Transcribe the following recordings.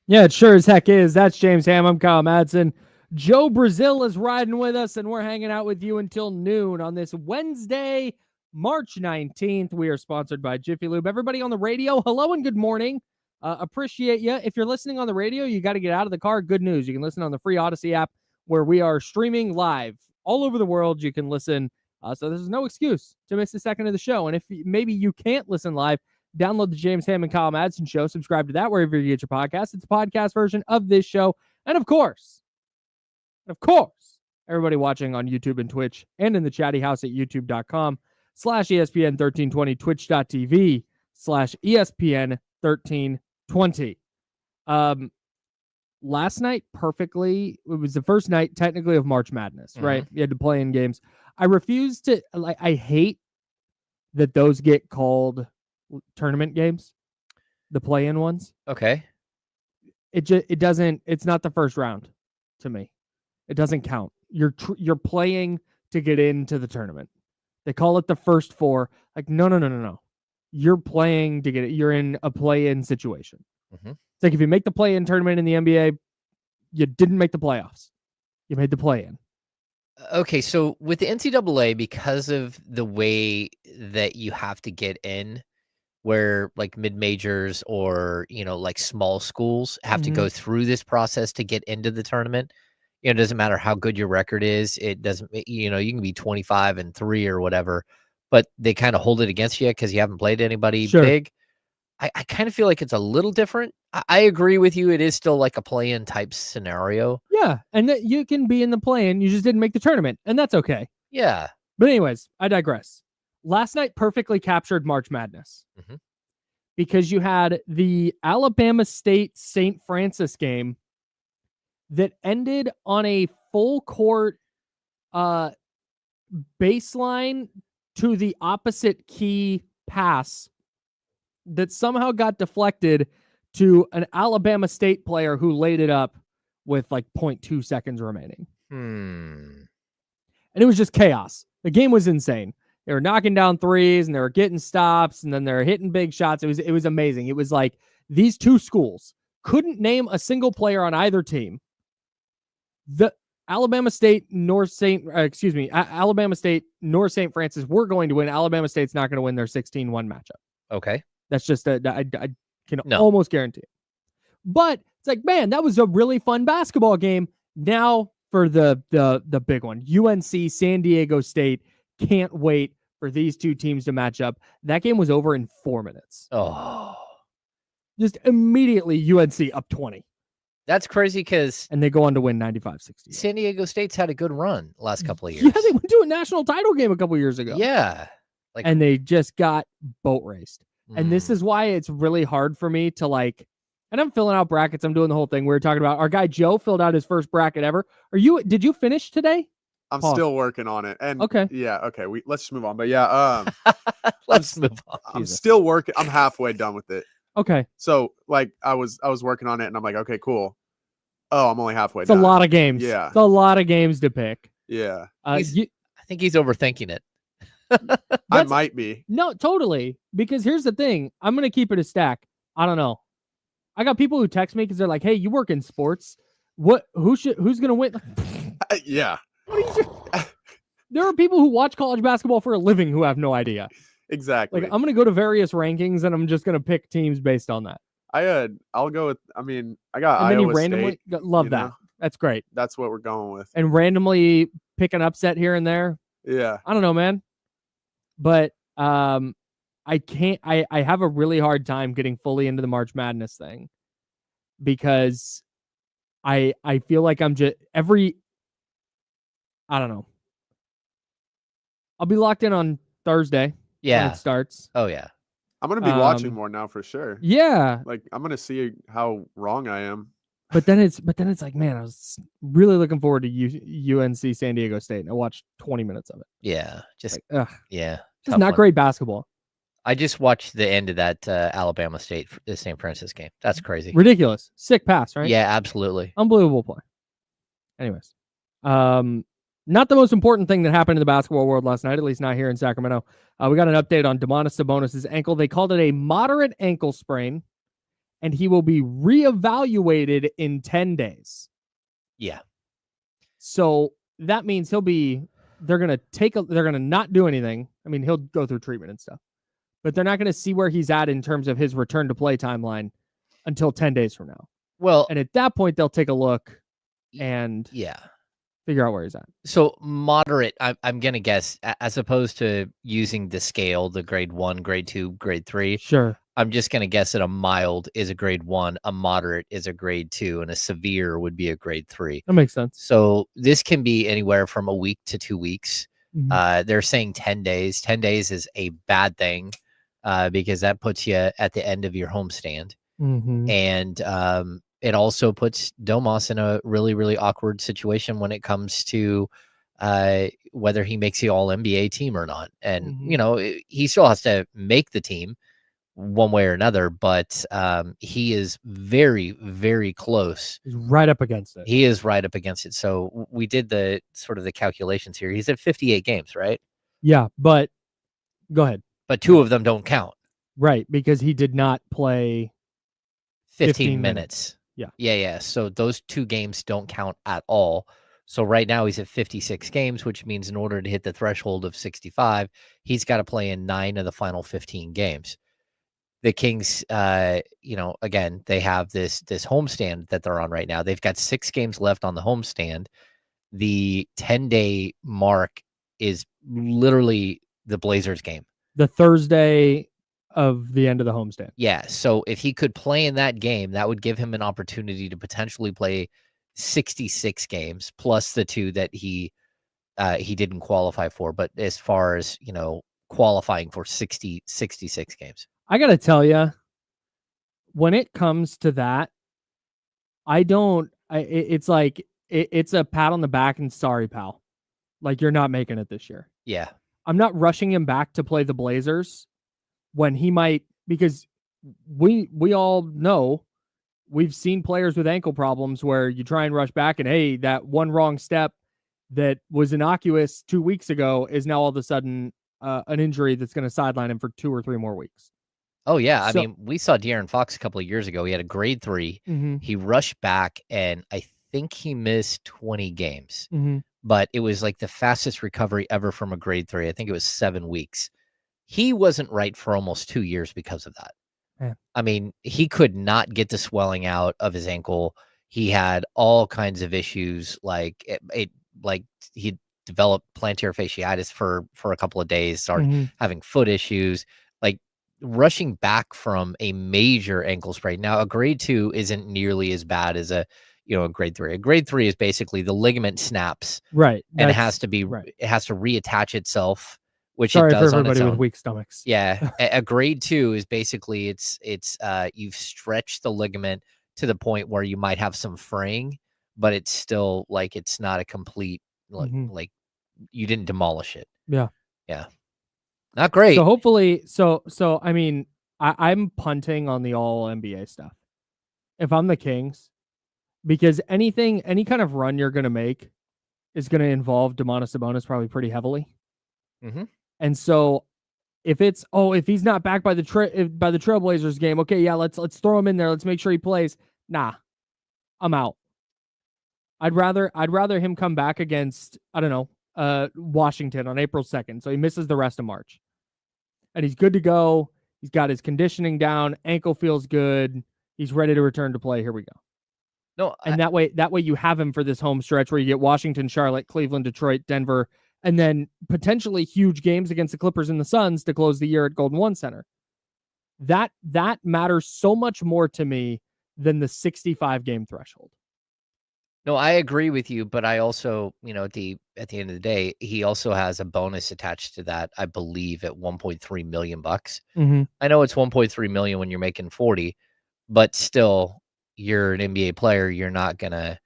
Yeah, it sure as heck is. That's James Ham. I'm Kyle Madsen. Joe Brazil is riding with us, and we're hanging out with you until noon on this Wednesday, March 19th. We are sponsored by Jiffy Lube. Everybody on the radio, hello and good morning. Appreciate you. If you're listening on the radio, you got to get out of the car. Good news. You can listen on the free Odyssey app where we are streaming live all over the world. You can listen. So there's no excuse to miss a second of the show. And if maybe you can't listen live, download the James Ham and Kyle Madsen show. Subscribe to that wherever you get your podcast. It's a podcast version of this show. And of course, everybody watching on YouTube and Twitch and in the chatty house at youtube.com/ESPN1320, twitch.tv/ESPN1320. Last night, perfectly, it was the first night technically of March Madness, right? You had to play in games. I refuse to, I hate that those get called tournament games, the play-in ones. Okay. It doesn't, it's not the first round to me. It doesn't count. You're playing to get into the tournament. They call it the first four. Like, no. You're playing to get it. You're in a play-in situation. It's like if you make the play-in tournament in the NBA, you didn't make the playoffs. You made the play-in. Okay, so with the NCAA, because of the way that you have to get in, where like mid-majors or, like small schools have to go through this process to get into the tournament, it doesn't matter how good your record is. It doesn't, you can be 25-3 or whatever, but they kind of hold it against you because you haven't played anybody big. I kind of feel like it's a little different. I agree with you. It is still like a play-in type scenario. Yeah, and that you can be in the play-in. You just didn't make the tournament, and that's okay. Yeah. But anyways, I digress. Last night perfectly captured March Madness because you had the Alabama State St. Francis game that ended on a full court baseline to the opposite key pass that somehow got deflected to an Alabama State player who laid it up with like 0.2 seconds remaining. And it was just chaos. The game was insane. They were knocking down threes and they were getting stops and then they were hitting big shots. It was amazing. It was like these two schools couldn't name a single player on either team. The Alabama State nor St. Francis were going to win. Alabama State's not going to win their 16-1 matchup. Okay. That's just I can almost guarantee it. But it's like, man, that was a really fun basketball game. Now for the big one, UNC San Diego State. Can't wait for these two teams to match up. That game was over in 4 minutes. Oh, just immediately UNC up 20. That's crazy because and they go on to win 95-60. San Diego State's had a good run last couple of years. Yeah, they went to a national title game a couple of years ago. Yeah, and they just got boat raced. And this is why it's really hard for me to and I'm filling out brackets. I'm doing the whole thing. We were talking about our guy Joe filled out his first bracket ever. Did you finish today? I'm still working on it. And okay. Let's just move on. But yeah, let's move on. I'm still working. I'm halfway done with it. Okay. So I was working on it and I'm like, okay, cool. Oh, I'm only halfway done. It's a lot of games. Yeah. It's a lot of games to pick. Yeah. I think he's overthinking it. I might be. No, totally. Because here's the thing. I'm going to keep it a stack. I don't know. I got people who text me because they're like, hey, you work in sports. Who's going to win? Yeah. There are people who watch college basketball for a living who have no idea. Exactly. I'm going to go to various rankings and I'm just going to pick teams based on that. I'll go with, I got and Iowa then you randomly State, love that. That's great. That's what we're going with. And randomly pick an upset here and there. Yeah. I don't know, man. But I have a really hard time getting fully into the March Madness thing because I feel like I'm just I don't know. I'll be locked in on Thursday. Yeah. When it starts. Oh yeah. I'm going to be watching more now for sure. Yeah. I'm going to see how wrong I am. But then it's like, man, I was really looking forward to UNC San Diego State, and I watched 20 minutes of it. Yeah. Just just not great basketball. I just watched the end of that Alabama State St. Francis game. That's crazy. Ridiculous. Sick pass, right? Yeah, absolutely. Unbelievable play. Anyways, not the most important thing that happened in the basketball world last night, at least not here in Sacramento. We got an update on Domantas Sabonis' ankle. They called it a moderate ankle sprain, and he will be reevaluated in 10 days. Yeah. So that means they're going to not do anything. I mean, he'll go through treatment and stuff, but they're not going to see where he's at in terms of his return to play timeline until 10 days from now. Well, and at that point, they'll take a look and figure out where he's at. So moderate, I'm going to guess, as opposed to using the scale, the grade 1, grade 2, grade 3. Sure. I'm just going to guess that a mild is a grade 1, a moderate is a grade 2, and a severe would be a grade 3. That makes sense. So this can be anywhere from a week to 2 weeks. Mm-hmm. They're saying 10 days. 10 days is a bad thing because that puts you at the end of your homestand. Mm-hmm. And it also puts Domas in a really, really awkward situation when it comes to whether he makes the All-NBA team or not. And, you know, he still has to make the team one way or another, but he is very, very close. He's right up against it. He is right up against it. So we did the sort of the calculations here. He's at 58 games, right? Yeah, but go ahead. But 2 of them don't count. Right, because he did not play 15 minutes. Yeah. Yeah. So those 2 games don't count at all. So right now he's at 56 games, which means in order to hit the threshold of 65, he's got to play in 9 of the final 15 games. The Kings, again, they have this homestand that they're on right now. They've got 6 games left on the homestand. The 10-day mark is literally the Blazers game. The Thursday of the end of the homestand. Yeah. So if he could play in that game, that would give him an opportunity to potentially play 66 games plus the 2 that he didn't qualify for. But as far as, qualifying for 66 games. I got to tell you, when it comes to that, it's like, it's a pat on the back and sorry, pal. Like, you're not making it this year. Yeah. I'm not rushing him back to play the Blazers when he might, because we all know we've seen players with ankle problems where you try and rush back and, hey, that one wrong step that was innocuous 2 weeks ago is now all of a sudden an injury that's going to sideline him for 2 or 3 more weeks. Oh, yeah. I mean, we saw De'Aaron Fox a couple of years ago. He had a grade 3. Mm-hmm. He rushed back, and I think he missed 20 games. Mm-hmm. But it was like the fastest recovery ever from a grade 3. I think it was 7 weeks. He wasn't right for almost 2 years because of that. Yeah. I mean, he could not get the swelling out of his ankle. He had all kinds of issues, like he developed plantar fasciitis for a couple of days, started having foot issues, like rushing back from a major ankle sprain. Now, a grade 2 isn't nearly as bad as a grade 3. A grade 3 is basically the ligament snaps, right? And it has to reattach itself, which Sorry it does for on its everybody own. with weak stomachs. Yeah, a grade 2 is basically it's you've stretched the ligament to the point where you might have some fraying, but it's still like it's not a complete like you didn't demolish it. Yeah. Not great. So hopefully, so I mean, I'm punting on the All NBA stuff if I'm the Kings, because any kind of run you're going to make is going to involve Domantas Sabonis probably pretty heavily. Mm-hmm. And so if he's not back by the Trailblazers game, okay, yeah, let's throw him in there. Let's make sure he plays. Nah, I'm out. I'd rather him come back against, I don't know, Washington on April 2nd. So he misses the rest of March. And he's good to go. He's got his conditioning down. Ankle feels good. He's ready to return to play. Here we go. No, and that way you have him for this home stretch where you get Washington, Charlotte, Cleveland, Detroit, Denver, and then potentially huge games against the Clippers and the Suns to close the year at Golden One Center. That matters so much more to me than the 65 game threshold. No, I agree with you, but I also, at the end of the day, he also has a bonus attached to that, I believe, at $1.3 million. Mm-hmm. I know it's $1.3 million when you're making 40, but still, you're an NBA player. You're not gonna,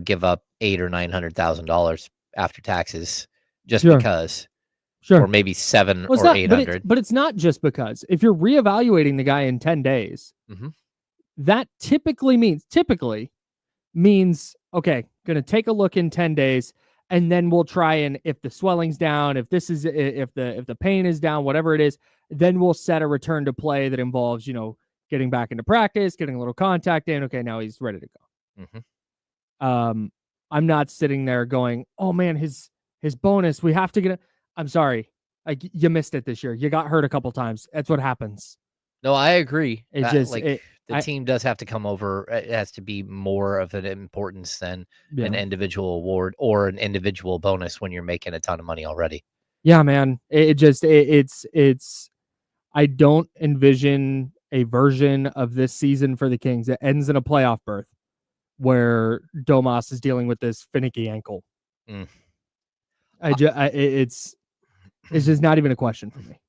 give up $800,000 or $900,000 after taxes just because. Sure. Or maybe 700 or 800. But it's not just because. If you're reevaluating the guy in 10 days, that typically means, okay, going to take a look in 10 days, and then we'll try, and if the swelling's down, if the pain is down, whatever it is, then we'll set a return to play that involves, getting back into practice, getting a little contact in. Okay, now he's ready to go. I'm not sitting there going, oh man, his bonus, we have to get it. I'm sorry. Like, you missed it this year. You got hurt a couple times. That's what happens. No, I agree. It just the team does have to come over. It has to be more of an importance than an individual award or an individual bonus when you're making a ton of money already. Yeah, man. It's I don't envision a version of this season for the Kings that ends in a playoff berth where Domas is dealing with this finicky ankle. It's just not even a question for me.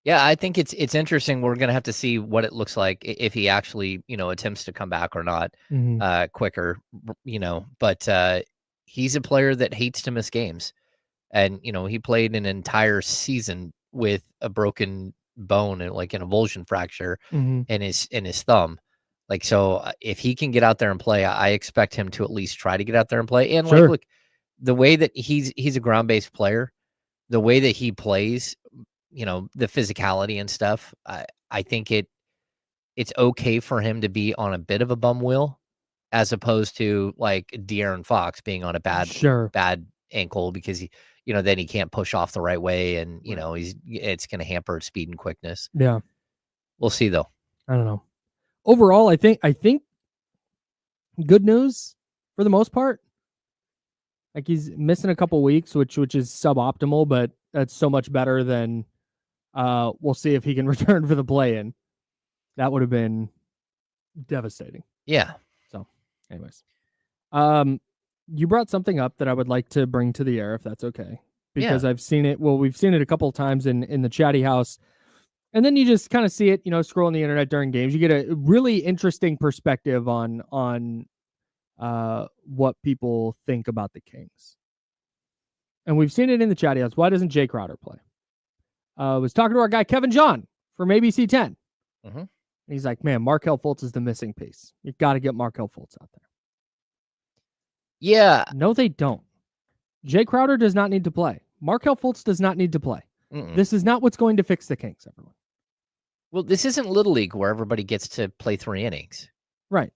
Yeah, I think it's interesting. We're gonna have to see what it looks like if he actually, attempts to come back or not quicker, But he's a player that hates to miss games, and he played an entire season with a broken bone and like an avulsion fracture in his thumb. Like, so if he can get out there and play, I expect him to at least try to get out there and play. And look, the way that he's a ground-based player, the way that he plays, the physicality and stuff, I think it's okay for him to be on a bit of a bum wheel as opposed to like De'Aaron Fox being on a bad ankle because then he can't push off the right way and it's going to hamper speed and quickness. Yeah. We'll see though. I don't know. Overall, I think good news for the most part. Like, he's missing a couple weeks, which is suboptimal, but that's so much better than we'll see if he can return for the play-in. That would have been devastating. Yeah. So, anyways. You brought something up that I would like to bring to the air, if that's okay. Because I've seen it. Well, we've seen it a couple of times in the chatty house. And then you just kind of see it, scrolling the internet during games. You get a really interesting perspective on what people think about the Kings. And we've seen it in the chatty house. Why doesn't Jay Crowder play? I was talking to our guy, Kevin John, from ABC 10. And he's like, man, Markelle Fultz is the missing piece. You've got to get Markelle Fultz out there. Yeah. No, they don't. Jay Crowder does not need to play. Markelle Fultz does not need to play. This is not what's going to fix the Kings, everyone. Well, this isn't Little League where everybody gets to play 3 innings. Right.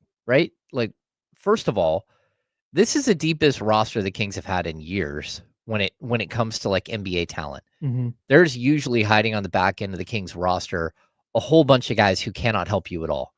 Like, first of all, this is the deepest roster the Kings have had in years when it comes to like NBA talent. There's usually hiding on the back end of the Kings roster a whole bunch of guys who cannot help you at all.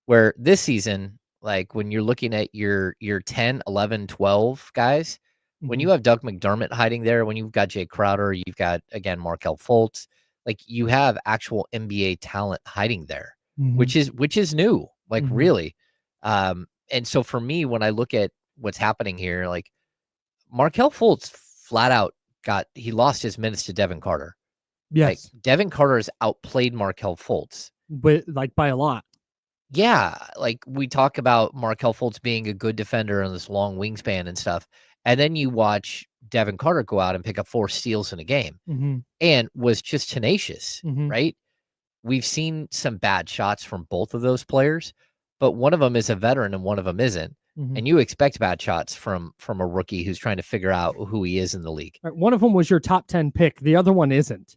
Where this season, like when you're looking at your 10, 11, 12 guys, when you have Doug McDermott hiding there, when you've got Jay Crowder, you've got, again, Markelle Fultz, like you have actual NBA talent hiding there, which is new, like really. And so for me, when I look at what's happening here, like Markelle Fultz flat out he lost his minutes to Devin Carter. Yes. Like, Devin Carter has outplayed Markelle Fultz. But like by a lot. Yeah. Like we talk about Markelle Fultz being a good defender and this long wingspan and stuff. And then you watch Devin Carter go out and pick up 4 steals in a game and was just tenacious, right? We've seen some bad shots from both of those players, but one of them is a veteran and one of them isn't. And you expect bad shots from a rookie who's trying to figure out who he is in the league. Right, one of them was your top 10 pick. The other one isn't.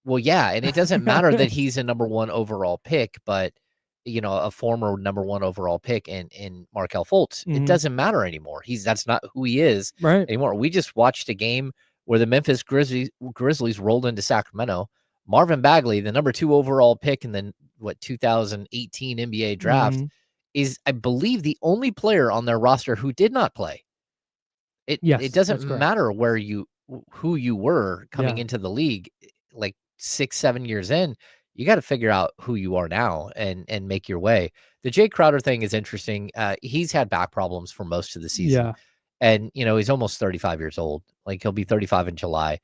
Well, yeah, and it doesn't matter that he's a number 1 overall pick, but a former number 1 overall pick in Markelle Fultz. It doesn't matter anymore. That's not who he is anymore. We just watched a game where the Memphis Grizzlies rolled into Sacramento. Marvin Bagley, the number 2 overall pick in the 2018 NBA draft, is, I believe, the only player on their roster who did not play. It doesn't matter who you were coming into the league, like 6-7 years in. You got to figure out who you are now and make your way. The Jay Crowder thing is interesting. He's had back problems for most of the season. And, he's almost 35 years old. Like, he'll be 35 in July.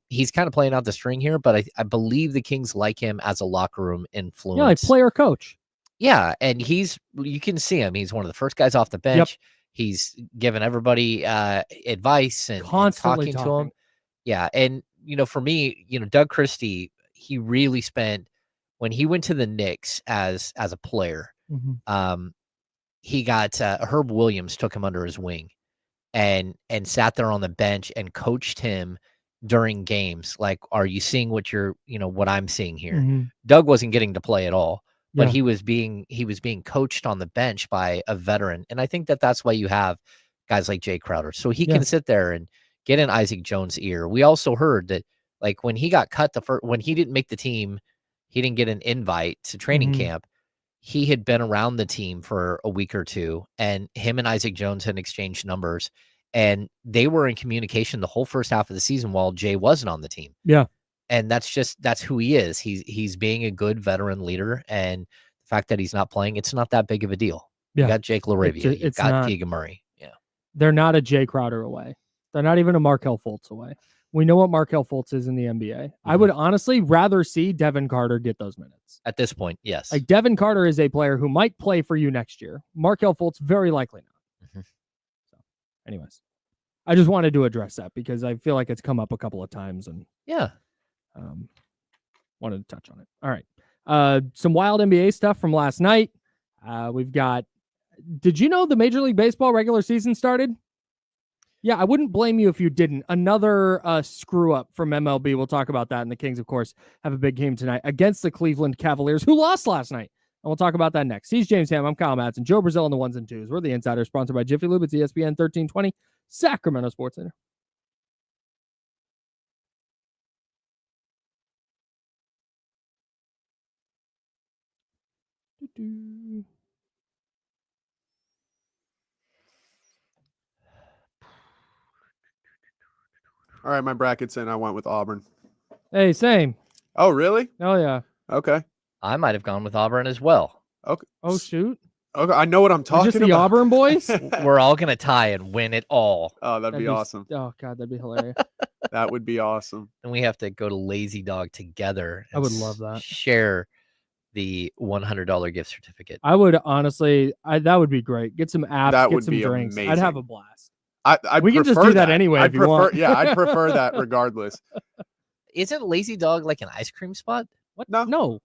He's kind of playing out the string here, but I believe the Kings like him as a locker room influence. Yeah, like player coach. Yeah, and you can see him. He's one of the first guys off the bench. He's giving everybody advice and constantly talking to him. Yeah, and, for me, Doug Christie, he really spent, when he went to the Knicks as a player, he got Herb Williams took him under his wing and sat there on the bench and coached him during games. Like, are you seeing what what I'm seeing here? Doug wasn't getting to play at all, but Yeah. he was being coached on the bench by a veteran. And I think that's why you have guys like Jay Crowder. So he Yeah. can sit there and get in Isaac Jones' ear. We also heard that like when he got cut when he didn't make the team, he didn't get an invite to training Mhm. camp. He had been around the team for a week or two, and him and Isaac Jones had exchanged numbers, and they were in communication the whole first half of the season while Jay wasn't on the team. Yeah. And that's who he is. He's being a good veteran leader, and the fact that he's not playing, it's not that big of a deal. You Yeah. got Jake LaRavia, you've It's got not. Keegan Murray. Yeah. They're not a Jay Crowder away. They're not even a Markelle Fultz away. We know what Markelle Fultz is in the NBA. I would honestly rather see Devin Carter get those minutes. At this point, yes. Like Devin Carter is a player who might play for you next year. Markelle Fultz, very likely not. So, anyways, I just wanted to address that because I feel like it's come up a couple of times and Yeah. wanted to touch on it. All right. Some wild NBA stuff from last night. We've got, did you know the Major League Baseball regular season started? Yeah, I wouldn't blame you if you didn't. Another screw up from MLB. We'll talk about that. And the Kings, of course, have a big game tonight against the Cleveland Cavaliers, who lost last night. And we'll talk about that next. He's James Ham. I'm Kyle Madsen. Joe Brazil on the ones and twos. We're the Insider, sponsored by Jiffy Lube. It's ESPN 1320, Sacramento Sports Center. All right, my bracket's in. I went with Auburn. Hey, same. Oh, really? Oh, yeah. Okay. I might have gone with Auburn as well. Okay. Oh, shoot. Okay, I know what I'm We're talking just the about. Auburn boys? We're all going to tie and win it all. Oh, that'd be awesome. Oh, God, that'd be hilarious. That would be awesome. And we have to go to Lazy Dog together. I would love that. Share the $100 gift certificate. I would honestly, that would be great. Get some apps, That get would some be drinks. amazing. I'd have a blast. I'd We can just prefer do that anyway I'd if you prefer, want. Yeah, I'd prefer that regardless. Isn't Lazy Dog like an ice cream spot? What? No. No.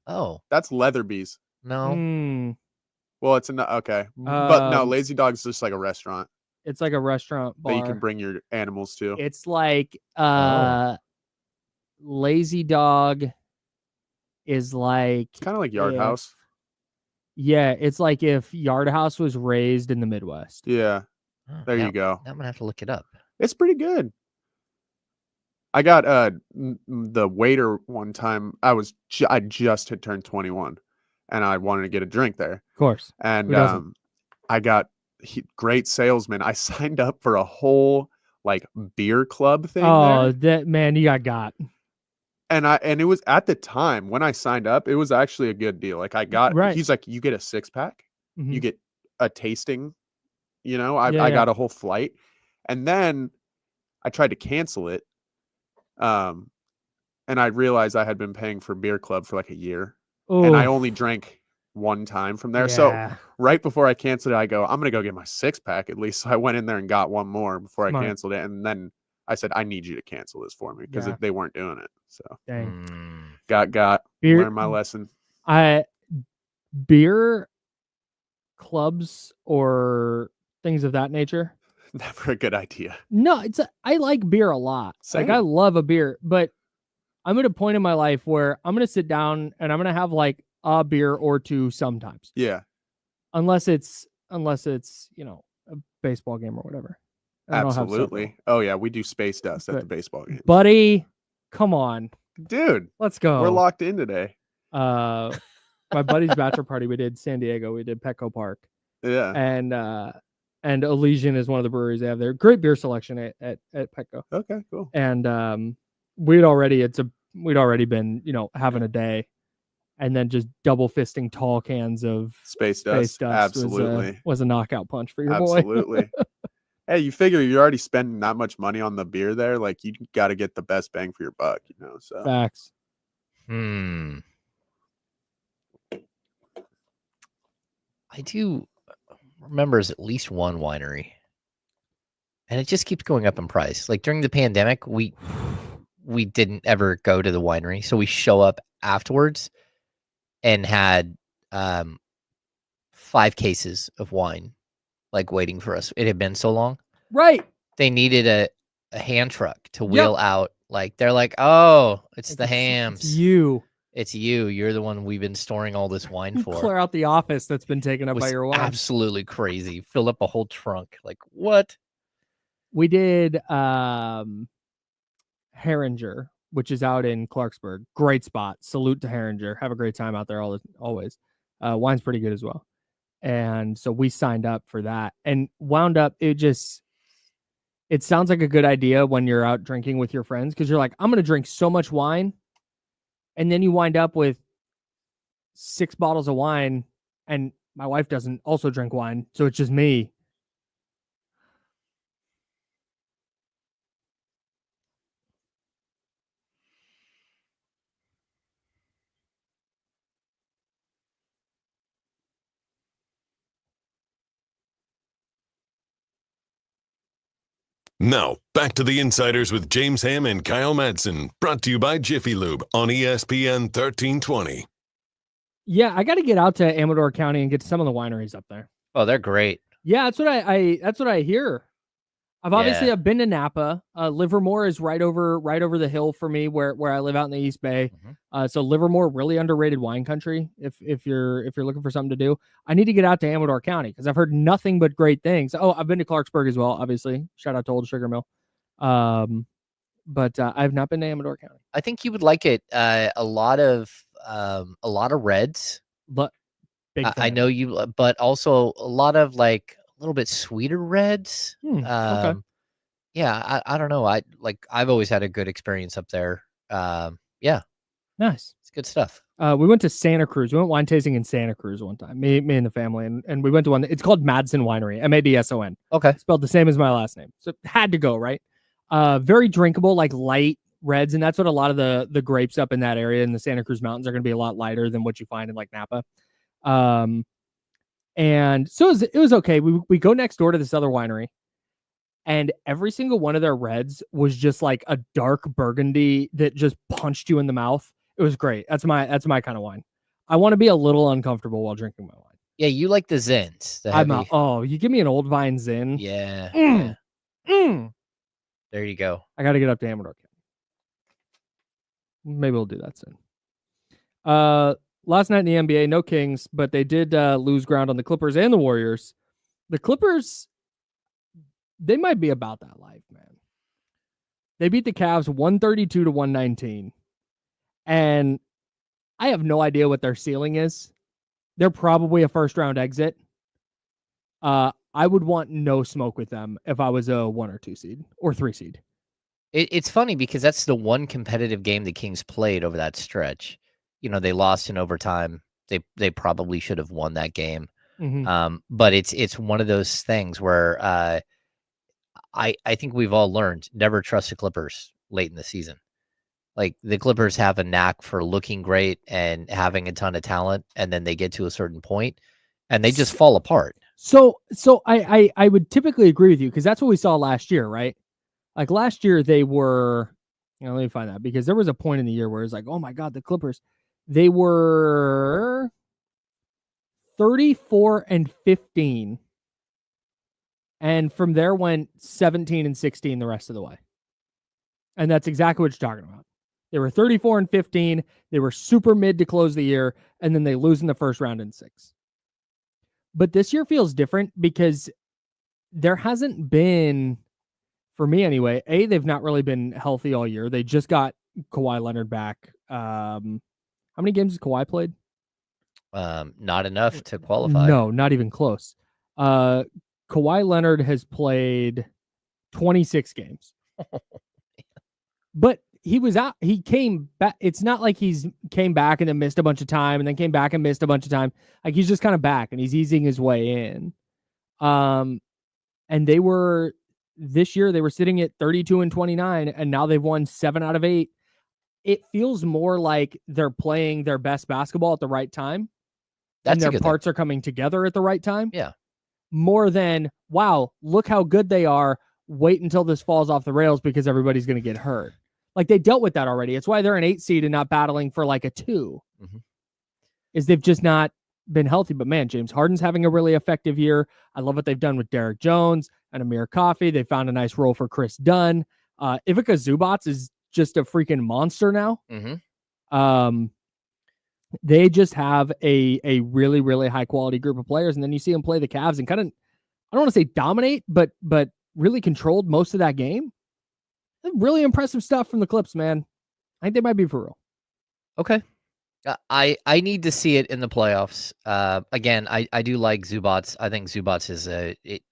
Oh, That's Leatherby's. no. Mm, Well, it's okay. But no, Um, Lazy Dog's just like a restaurant it's like a restaurant bar. that you can bring your animals to. It's like Oh. Lazy Dog is like It's kind of like Yard if- House. Yeah, it's like if Yard House was raised in the Midwest. Yeah, Oh, there now- you go. Now I'm going to have to look it up. It's pretty good. I got the waiter one time. I just had turned 21, and I wanted to get a drink there. Of course. And Who doesn't? I got great salesman. I signed up for a whole like beer club thing Oh, there. that man, you got. And it was at the time when I signed up, it was actually a good deal. Like I got, Right. he's like, you get a 6-pack, Mhm. you get a tasting, I Yeah, got a whole flight. And then I tried to cancel it. And I realized I had been paying for beer club for like a year, and I Oof. only drank one time from there. So Yeah. right before I canceled it, I go, I'm going to go get my 6-pack at least. So I went in there and got one more before Smart. I canceled it. And then I said, I need you to cancel this for me because Yeah. they weren't doing it. So Dang. got Beer, learned my lesson. beer clubs or things of that nature. Never a good idea. No, I like beer a lot. Like I Same. love a beer, but I'm at a point in my life where I'm going to sit down and I'm going to have like a beer or two sometimes. Yeah, Unless it's, a baseball game or whatever. And I'll have several. absolutely. Oh yeah. We do space dust at the But- baseball game. Buddy, come on. Dude, Let's go. we're locked in today. My buddy's bachelor party, we did San Diego, we did Petco Park. Yeah. And Elysian is one of the breweries they have there. Great beer selection at Petco. Okay, cool. And we'd already been, having a day, and then just double fisting tall cans of Space space dust. dust Absolutely. was a knockout punch for your boy. Absolutely. Hey, you figure you're already spending that much money on the beer there, like you got to get the best bang for your buck, So Facts. I do remember there's at least one winery, and it just keeps going up in price. Like during the pandemic, we didn't ever go to the winery, so we show up afterwards and had 5 cases of wine like waiting for us. It had been so long. Right. They needed a hand truck to wheel out. Like they're like, oh, it's the It's hams. you. It's you. You're the one we've been storing all this wine for. Clear out the office that's been taken up by your wife. Absolutely crazy. Fill up a whole trunk. Like, what? We did Herringer, which is out in Clarksburg. Great spot. Salute to Herringer. Have a great time out there always. Wine's pretty good as well. And so we signed up for that and wound up. It sounds like a good idea when you're out drinking with your friends because you're like, I'm going to drink so much wine. And then you wind up with 6 bottles of wine and my wife doesn't also drink wine. So it's just me. Now, back to the Insiders with James Ham and Kyle Madsen, brought to you by Jiffy Lube on ESPN 1320. Yeah, I got to get out to Amador County and get to some of the wineries up there. Oh, they're great. Yeah, that's what I hear. I've been to Napa. Livermore is right over the hill for me where I live out in the East Bay. Mm-hmm. So Livermore, really underrated wine country. If you're looking for something to do, I need to get out to Amador County because I've heard nothing but great things. Oh, I've been to Clarksburg as well. Obviously, shout out to Old Sugar Mill. But I've not been to Amador County. I think you would like it. A lot of reds. But big fan. I know you, but also a lot of like a little bit sweeter reds. Okay. Yeah, I don't know. I've always had a good experience up there. Yeah, Nice. it's good stuff. We went to Santa Cruz. We went wine tasting in Santa Cruz one time. Me and the family, and we went to one. It's called Madsen Winery. Madson. Okay. Spelled the same as my last name. So had to go, right? Very drinkable, like light reds, and that's what a lot of the grapes up in that area in the Santa Cruz Mountains are going to be a lot lighter than what you find in like Napa. And so it was okay. We go next door to this other winery, and every single one of their reds was just like a dark burgundy that just punched you in the mouth. It was great. That's my kind of wine. I want to be a little uncomfortable while drinking my wine. Yeah, you like the Zins. You give me an old vine Zin. Yeah. There you go. I got to get up to Amador County. Maybe we'll do that soon. Last night in the NBA, no Kings, but they did lose ground on the Clippers and the Warriors. The Clippers, they might be about that life, man. They beat the Cavs 132-119. And I have no idea what their ceiling is. They're probably a first-round exit. I would want no smoke with them if I was a 1 or 2 seed or 3 seed. It's funny because that's the one competitive game the Kings played over that stretch. You know, they lost in overtime. They probably should have won that game. Mm-hmm. But it's one of those things where I think we've all learned never trust the Clippers late in the season. Like the Clippers have a knack for looking great and having a ton of talent, and then they get to a certain point and they just fall apart. So I would typically agree with you because that's what we saw last year, right? Like last year they were, let me find that because there was a point in the year where it's like, oh my God, the Clippers, they were 34-15. And from there went 17-16 the rest of the way. And that's exactly what you're talking about. They were 34-15. They were super mid to close the year, and then they lose in the first round in 6. But this year feels different because there hasn't been, for me anyway, they've not really been healthy all year. They just got Kawhi Leonard back. How many games has Kawhi played? Not enough to qualify. No, not even close. Kawhi Leonard has played 26 games. But he was out. He came back. It's not like he's came back and then missed a bunch of time and then came back and missed a bunch of time. Like he's just kind of back and he's easing his way in. And this year they were sitting at 32-29 and now they've won 7 out of 8. It feels more like they're playing their best basketball at the right time. That's and their parts are coming together at the right time. Yeah. More than, wow, look how good they are. Wait until this falls off the rails because everybody's going to get hurt. Like they dealt with that already. It's why they're an 8 seed and not battling for like a 2. Mm-hmm. Is they've just not been healthy. But man, James Harden's having a really effective year. I love what they've done with Derek Jones and Amir Coffey. They found a nice role for Chris Dunn. Ivica Zubats is just a freaking monster now. Mm-hmm. They just have a really, really high quality group of players. And then you see them play the Cavs and kind of, I don't want to say dominate, but really controlled most of that game. Really impressive stuff from the Clips, man. I think they might be for real. Okay. I need to see it in the playoffs. Again, I do like Zubats. I think Zubats is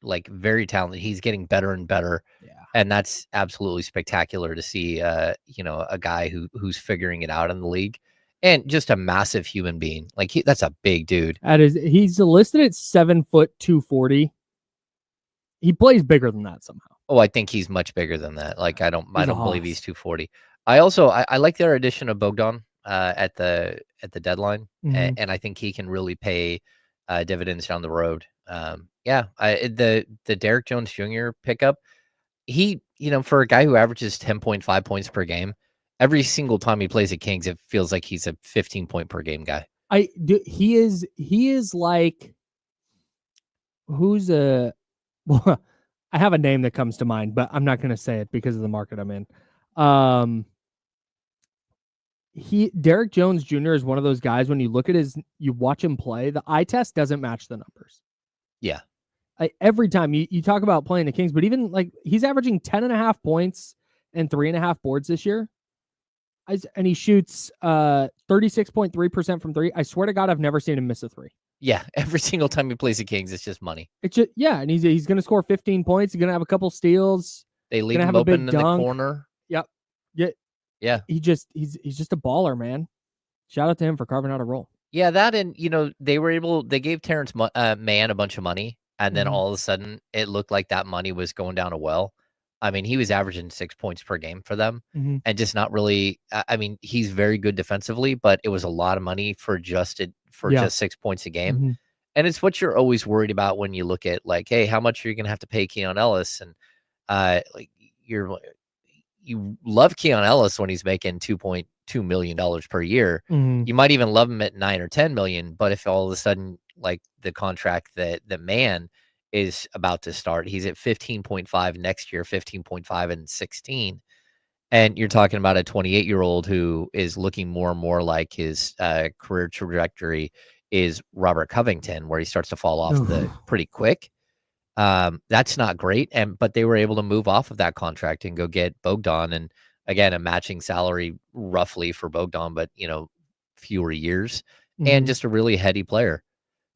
like very talented. He's getting better and better. Yeah. And that's absolutely spectacular to see, a guy who's figuring it out in the league, and just a massive human being. Like that's a big dude. He's listed at 7 foot 240. He plays bigger than that somehow. Oh, I think he's much bigger than that. Like I don't believe he's hoss. 240. I like their addition of Bogdan at the deadline, and I think he can really pay dividends down the road. The Derek Jones Jr. pickup. He, for a guy who averages 10.5 points per game, every single time he plays at Kings, it feels like he's a 15 point per game guy. He is like, who's a, well, I have a name that comes to mind, but I'm not going to say it because of the market I'm in. Derek Jones Jr. is one of those guys, when you look at you watch him play, the eye test doesn't match the numbers. Yeah. Every time you talk about playing the Kings, but even like he's averaging 10.5 points and 3.5 boards this year. And he shoots 36.3% from three. I swear to God, I've never seen him miss a three. Yeah, every single time he plays the Kings, it's just money. It's just, yeah, and he's going to score 15 points. He's going to have a couple steals. They leave him open in the corner. Yep. Yeah. He's just a baller, man. Shout out to him for carving out a role. Yeah, that, and they gave Terrence Mann a bunch of money, and then all of a sudden it looked like that money was going down a well. I mean, he was averaging 6 points per game for them, and just not really. I mean, he's very good defensively, but it was a lot of money for just 6 points a game. And it's what you're always worried about when you look at, like, hey, how much are you going to have to pay Keon Ellis? And like you love Keon Ellis when he's making $2.2 million per year. You might even love him at $9 or $10 million, but if all of a sudden, like the contract that the man is about to start, he's at 15.5 next year, 15.5 and 16. And you're talking about a 28-year-old who is looking more and more like his career trajectory is Robert Covington, where he starts to fall off pretty quick. That's not great. But they were able to move off of that contract and go get Bogdan, and again, a matching salary roughly for Bogdan, but fewer years, and just a really heady player.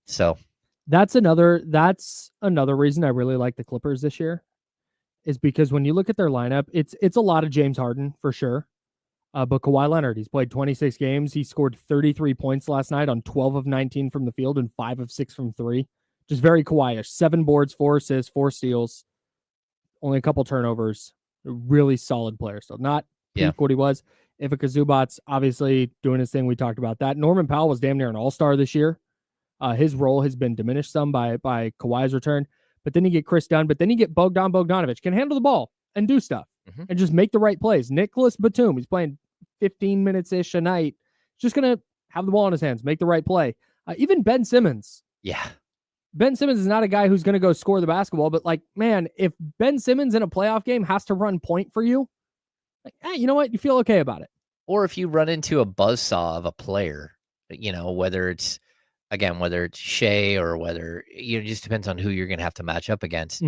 So that's another reason I really like the Clippers this year, is because when you look at their lineup, it's a lot of James Harden for sure. But Kawhi Leonard, he's played 26 games. He scored 33 points last night on 12 of 19 from the field and 5 of 6 from three. Just very Kawhi-ish. 7 boards, 4 assists, 4 steals, only a couple turnovers. A really solid player still. Not peak what he was. Ivica Zubats, obviously doing his thing. We talked about that. Norman Powell was damn near an all-star this year. His role has been diminished some by Kawhi's return. But then you get Chris Dunn. But then you get Bogdan Bogdanovic. Can handle the ball and do stuff. And just make the right plays. Nicholas Batum, he's playing 15 minutes-ish a night. Just going to have the ball in his hands, make the right play. Even Ben Simmons. Yeah. Ben Simmons is not a guy who's going to go score the basketball, but like, man, if Ben Simmons in a playoff game has to run point for you, like, you know what? You feel okay about it. Or if you run into a buzzsaw of a player, whether it's Shea or whether, it just depends on who you're going to have to match up against.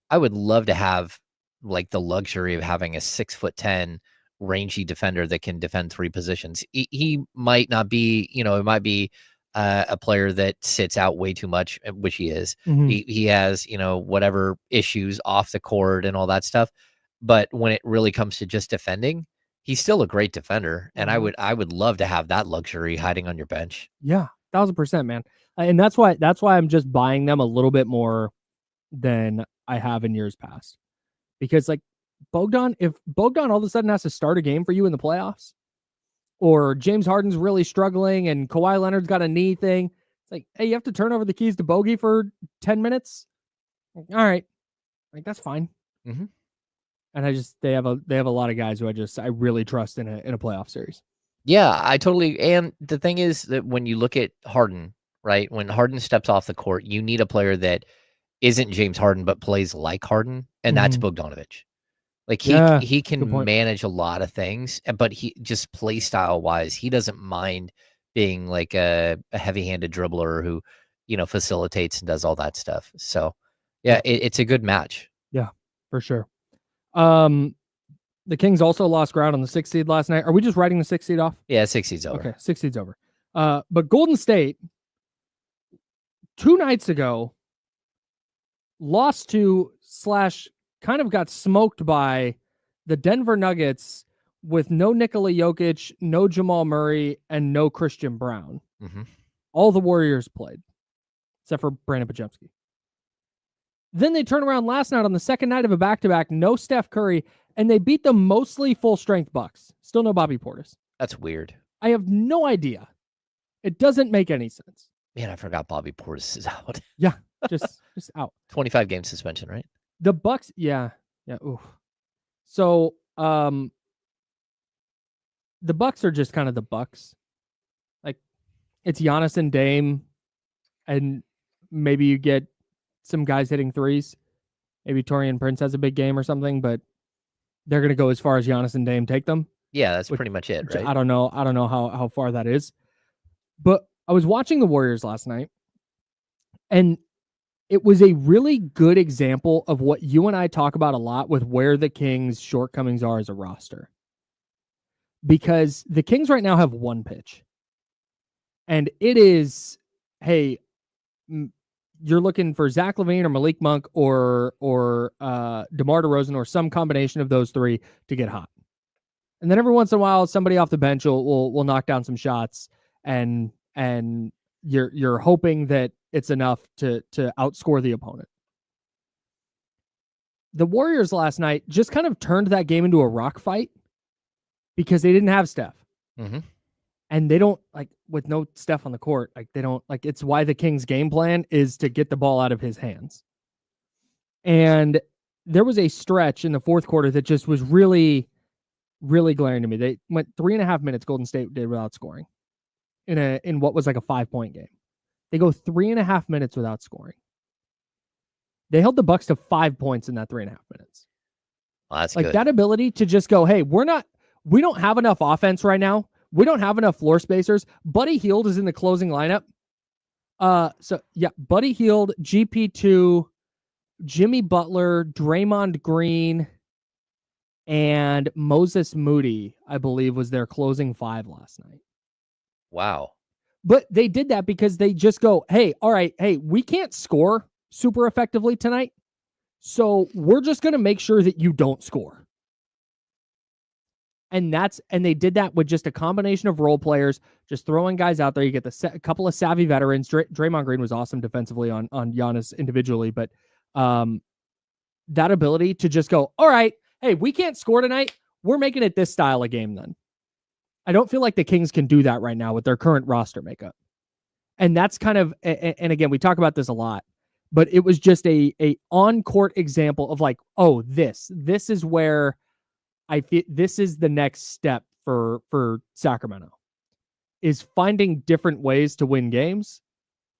I would love to have like the luxury of having a 6'10" rangy defender that can defend 3 positions. He might not be, it might be a player that sits out way too much, which he is. He has, whatever issues off the court and all that stuff. But when it really comes to just defending, he's still a great defender. And I would love to have that luxury hiding on your bench. Yeah, 1000%, man. And that's why I'm just buying them a little bit more than I have in years past. Because like if Bogdan all of a sudden has to start a game for you in the playoffs, or James Harden's really struggling and Kawhi Leonard's got a knee thing, it's like, hey, you have to turn over the keys to Bogey for 10 minutes. All right. Like, that's fine. And they have a lot of guys who I really trust in a playoff series. Yeah, I totally. And the thing is that when you look at Harden, right, when Harden steps off the court, you need a player that isn't James Harden, but plays like Harden. And that's Bogdanovic. Like he can manage a lot of things, but he just play style wise, he doesn't mind being like a heavy-handed dribbler who, facilitates and does all that stuff. So, yeah, it's a good match. Yeah, for sure. The Kings also lost ground on the 6th seed last night. Are we just writing the 6th seed off? Yeah, 6 seeds over. Okay, 6 seed's over. But Golden State 2 nights ago lost to / kind of got smoked by the Denver Nuggets with no Nikola Jokic, no Jamal Murray, and no Christian Brown. Mm-hmm. All the Warriors played, except for Brandon Podziemski. Then they turn around last night on the second night of a back-to-back, no Steph Curry, and they beat the mostly full-strength Bucks. Still no Bobby Portis. That's weird. I have no idea. It doesn't make any sense. Man, I forgot Bobby Portis is out. Yeah, just out. 25-game suspension, right? The Bucks, yeah. Oof. So, the Bucks are just kind of the Bucks. Like, it's Giannis and Dame, and maybe you get some guys hitting threes. Maybe Taurean Prince has a big game or something, but they're going to go as far as Giannis and Dame take them. Yeah, that's pretty much it, right? I don't know how far that is. But I was watching the Warriors last night, and it was a really good example of what you and I talk about a lot with where the Kings' shortcomings are as a roster. Because the Kings right now have one pitch. And it is, hey, you're looking for Zach LaVine or Malik Monk or DeMar DeRozan or some combination of those three to get hot. And then every once in a while, somebody off the bench will knock down some shots, and you're hoping that it's enough to outscore the opponent. The Warriors last night just kind of turned that game into a rock fight because they didn't have Steph. Mm-hmm. And they don't, like, with no Steph on the court, like, they don't, like, it's why the Kings' game plan is to get the ball out of his hands. And there was a stretch in the fourth quarter that just was really, really glaring to me. They went 3.5 minutes, Golden State did, without scoring in what was like a 5-point game. They go 3.5 minutes without scoring. They held the Bucks to 5 points in that 3.5 minutes. Well, that's like good. That ability to just go, hey, we don't have enough offense right now. We don't have enough floor spacers. Buddy Hield is in the closing lineup. Buddy Hield, GP2, Jimmy Butler, Draymond Green, and Moses Moody, I believe, was their closing 5 last night. Wow. But they did that because they just go, hey, all right, hey, we can't score super effectively tonight, so we're just going to make sure that you don't score. And they did that with just a combination of role players, just throwing guys out there. You get a couple of savvy veterans. Draymond Green was awesome defensively on Giannis individually, but that ability to just go, all right, hey, we can't score tonight. We're making it this style of game then. I don't feel like the Kings can do that right now with their current roster makeup. And that's kind of, and again, we talk about this a lot, but it was just a on-court example of like, oh, this is where I feel this is the next step for Sacramento, is finding different ways to win games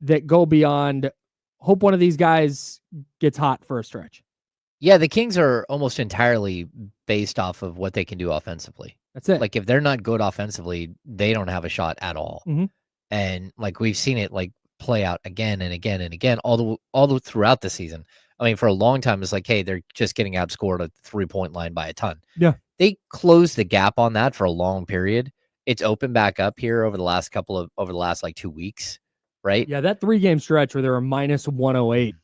that go beyond hope one of these guys gets hot for a stretch. Yeah, the Kings are almost entirely based off of what they can do offensively. That's it. Like if they're not good offensively, they don't have a shot at all. Mm-hmm. And like we've seen it like play out again and again and again all the throughout the season. I mean, for a long time, it's like, hey, they're just getting outscored at the 3-point line by a ton. Yeah. They closed the gap on that for a long period. It's opened back up here over the last like 2 weeks, right? Yeah, that 3-game stretch where they were minus 108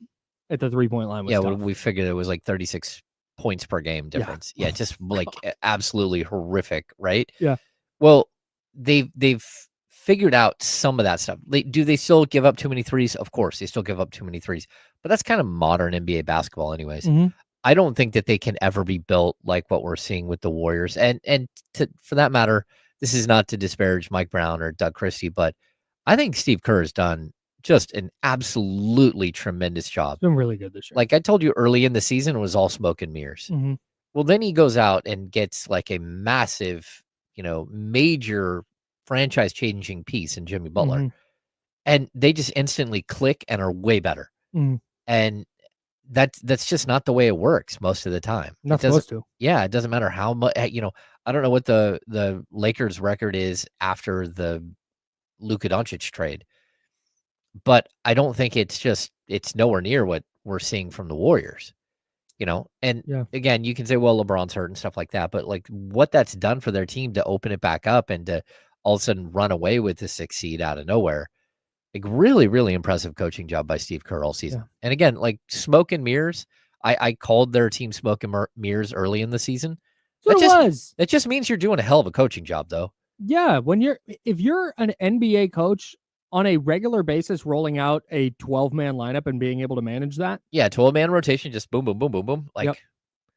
at the 3-point line was tough. We figured it was like 36 points per game difference. Yeah, just like absolutely horrific, right? Yeah. Well, they've figured out some of that stuff. Do they still give up too many threes? Of course, they still give up too many threes. But that's kind of modern NBA basketball anyways. Mm-hmm. I don't think that they can ever be built like what we're seeing with the Warriors. And for that matter, this is not to disparage Mike Brown or Doug Christie, but I think Steve Kerr has done just an absolutely tremendous job. It's been really good this year. Like I told you early in the season, it was all smoke and mirrors. Mm-hmm. Well, then he goes out and gets like a massive, major franchise-changing piece in Jimmy Butler. Mm-hmm. And they just instantly click and are way better. Mm-hmm. And that's just not the way it works most of the time. Not supposed to. Yeah, it doesn't matter how much, I don't know what the Lakers record is after the Luka Doncic trade. But I don't think it's nowhere near what we're seeing from the Warriors, And Yeah. again, you can say, well, LeBron's hurt and stuff like that, but like what that's done for their team to open it back up and to all of a sudden run away with the 6th seed out of nowhere. Like really, really impressive coaching job by Steve Kerr all season. Yeah. And again, like smoke and mirrors. I called their team smoke and mirrors early in the season. That just means you're doing a hell of a coaching job, though. Yeah, if you're an NBA coach on a regular basis, rolling out a 12-man lineup and being able to manage that. Yeah, 12-man rotation, just boom, boom, boom, boom, boom. Like, Yep.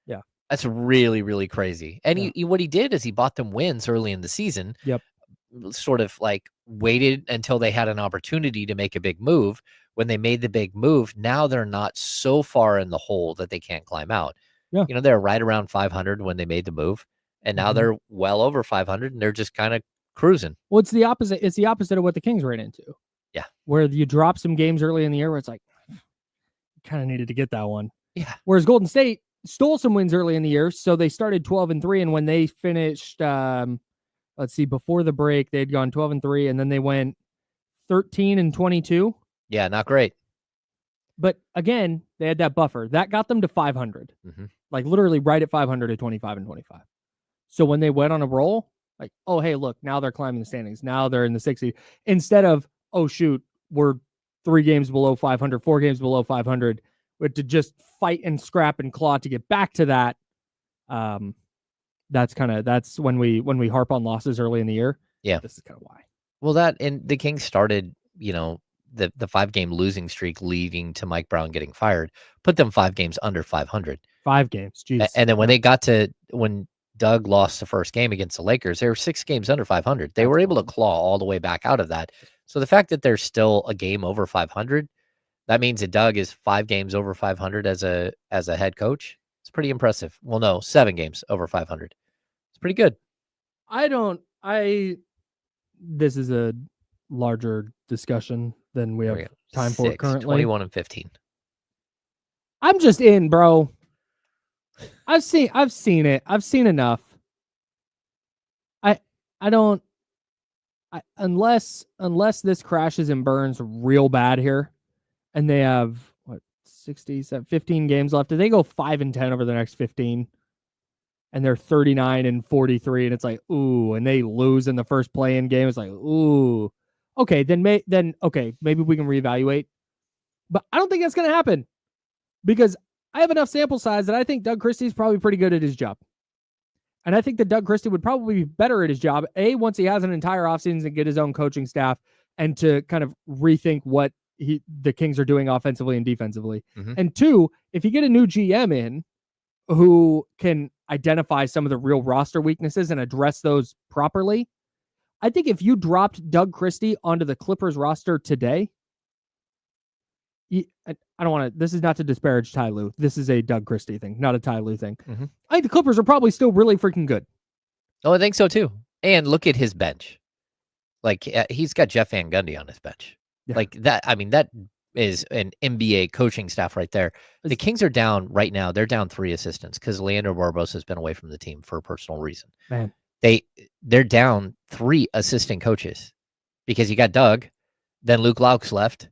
Yeah, that's really, really crazy. And what he did is he bought them wins early in the season. Yep. Sort of like waited until they had an opportunity to make a big move. When they made the big move, now they're not so far in the hole that they can't climb out. Yeah. They're right around 500 when they made the move, and now they're well over 500, and they're just kind of cruising. Well, it's the opposite. It's the opposite of what the Kings ran into. Yeah. Where you drop some games early in the year where it's like, you kind of needed to get that one. Yeah. Whereas Golden State stole some wins early in the year, so they started 12-3, and when they finished, let's see, before the break, they'd gone 12-3, and then they went 13-22. Yeah, not great. But again, they had that buffer. That got them to 500. Like literally right at 500 at 25-25. So when they went on a roll, like, oh, hey, look, now they're climbing the standings. Now they're in the 60. Instead of, oh, shoot, we're 3 games below 500, 4 games below 500. But to just fight and scrap and claw to get back to that, that's when we harp on losses early in the year. Yeah. This is kind of why. Well, and the Kings started, the 5-game losing streak leading to Mike Brown getting fired, put them 5 games under 500. 5 games, jeez. And then when Doug lost the first game against the Lakers, they were 6 games under 500. They were able to claw all the way back out of that. So the fact that they're still a game over 500, that means that Doug is 5 games over 500 as a head coach. It's pretty impressive. Well, no, 7 games over 500. It's pretty good. This is a larger discussion than we have time for currently. 21-15. I'm just in, bro. I've seen it. I've seen enough. Unless this crashes and burns real bad here, and they have 15 games left. If they go 5-10 over the next 15, and they're 39-43, and it's like, ooh, and they lose in the first play-in game, it's like, ooh, okay, then maybe we can reevaluate. But I don't think that's going to happen because I have enough sample size that I think Doug Christie is probably pretty good at his job. And I think that Doug Christie would probably be better at his job, once he has an entire offseason to get his own coaching staff and to kind of rethink what the Kings are doing offensively and defensively. And 2, if you get a new GM in who can identify some of the real roster weaknesses and address those properly, I think if you dropped Doug Christie onto the Clippers roster today, I don't want to, this is not to disparage Ty Lue. This is a Doug Christie thing, not a Ty Lue thing. I think the Clippers are probably still really freaking good. Oh, I think so too. And look at his bench. Like he's got Jeff Van Gundy on his bench. Yeah. Like that. I mean, that is an NBA coaching staff right there. The Kings are down right now. They're down 3 assistants because Leandro Barbosa has been away from the team for a personal reason. Man, they're down 3 assistant coaches because you got Doug, then Luke Laux left.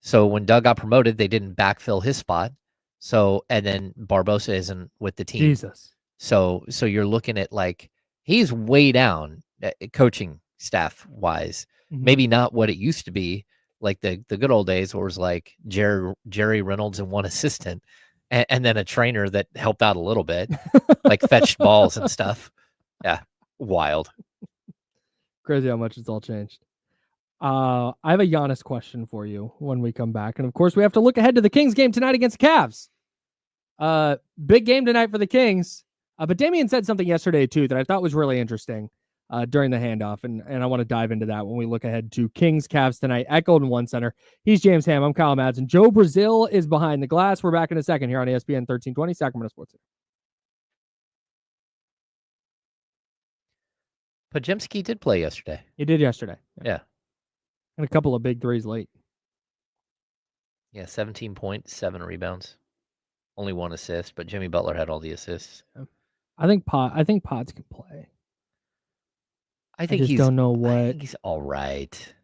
So when Doug got promoted, they didn't backfill his spot. So, and then Barbosa isn't with the team. Jesus. So you're looking at like, he's way down coaching staff wise. Maybe not what it used to be, like the good old days where it was like Jerry Reynolds and 1 assistant and then a trainer that helped out a little bit, like fetched balls and stuff. Yeah. Wild. Crazy how much it's all changed. I have a Giannis question for you when we come back. And of course, we have to look ahead to the Kings game tonight against the Cavs. Big game tonight for the Kings. But Damian said something yesterday, too, that I thought was really interesting during the handoff. And I want to dive into that when we look ahead to Kings Cavs tonight at Golden One Center. He's James Ham. I'm Kyle Madsen. Joe Brazil is behind the glass. We're back in a second here on ESPN 1320, Sacramento Sports. Podziemski did play yesterday. He did yesterday. Yeah. And a couple of big threes late. Yeah, 17 points, 7 rebounds. Only 1 assist, but Jimmy Butler had all the assists. I think Pods can play. I think just don't know I what. think he's all right.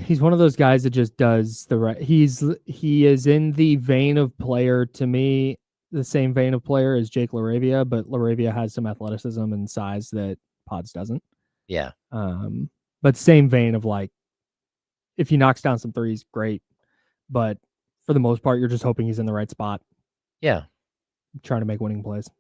He's one of those guys that just does the right. He is in the vein of player to me, the same vein of player as Jake LaRavia, but LaRavia has some athleticism and size that Pods doesn't. Yeah. But same vein of like, if he knocks down some threes, great. But for the most part, you're just hoping he's in the right spot. Yeah. Trying to make winning plays.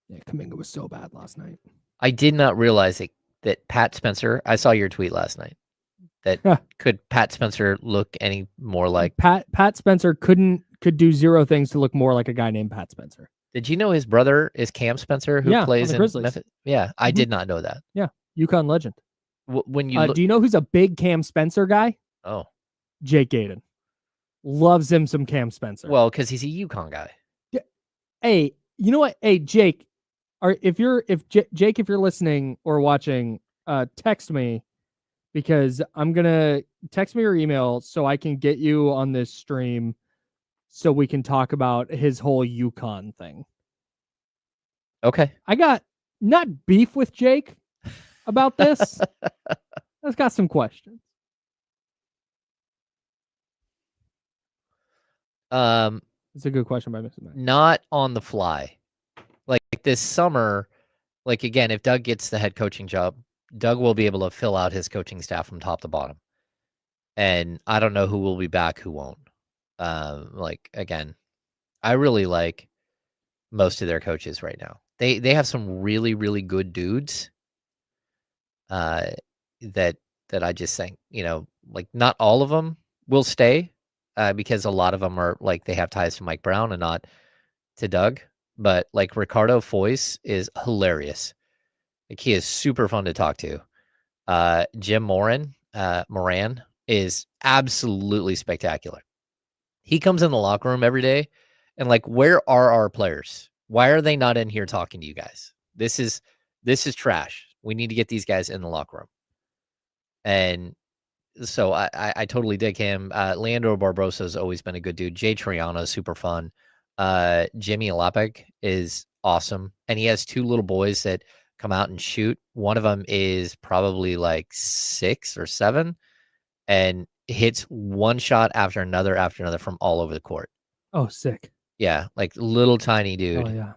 Yeah, Kuminga was so bad last night. I did not realize that Pat Spencer, I saw your tweet last night, that could Pat Spencer look any more like... Pat Spencer could do zero things to look more like a guy named Pat Spencer. Did you know his brother is Cam Spencer, who plays in Memphis? Yeah, I did not know that. Yeah, UConn legend. When you do you know who's a big Cam Spencer guy? Oh. Jake Gaden. Loves him some Cam Spencer. Well, because he's a UConn guy. Hey, you know what? Hey, Jake, if you're listening or watching, text me, because I'm gonna text me or email so I can get you on this stream so we can talk about his whole UConn thing. Okay. I got not beef with Jake about this. I've got some questions. It's a good question by Mrs. Mac. Not on the fly. Like this summer, like again, if Doug gets the head coaching job, Doug will be able to fill out his coaching staff from top to bottom. And I don't know who will be back, who won't. Like again, I really like most of their coaches right now. They have some really, really good dudes. That I just think, like not all of them will stay, because a lot of them are like they have ties to Mike Brown and not to Doug. But like Ricardo Foyce is hilarious. Like he is super fun to talk to. Jim Moran is absolutely spectacular. He comes in the locker room every day and like, where are our players? Why are they not in here talking to you guys? This is trash. We need to get these guys in the locker room. And so I totally dig him. Leandro Barbosa has always been a good dude. Jay Triano is super fun. Jimmy Alapeg is awesome. And he has two little boys that come out and shoot. One of them is probably like 6 or 7 and hits one shot after another from all over the court. Oh, sick. Yeah, like little tiny dude. Oh, yeah.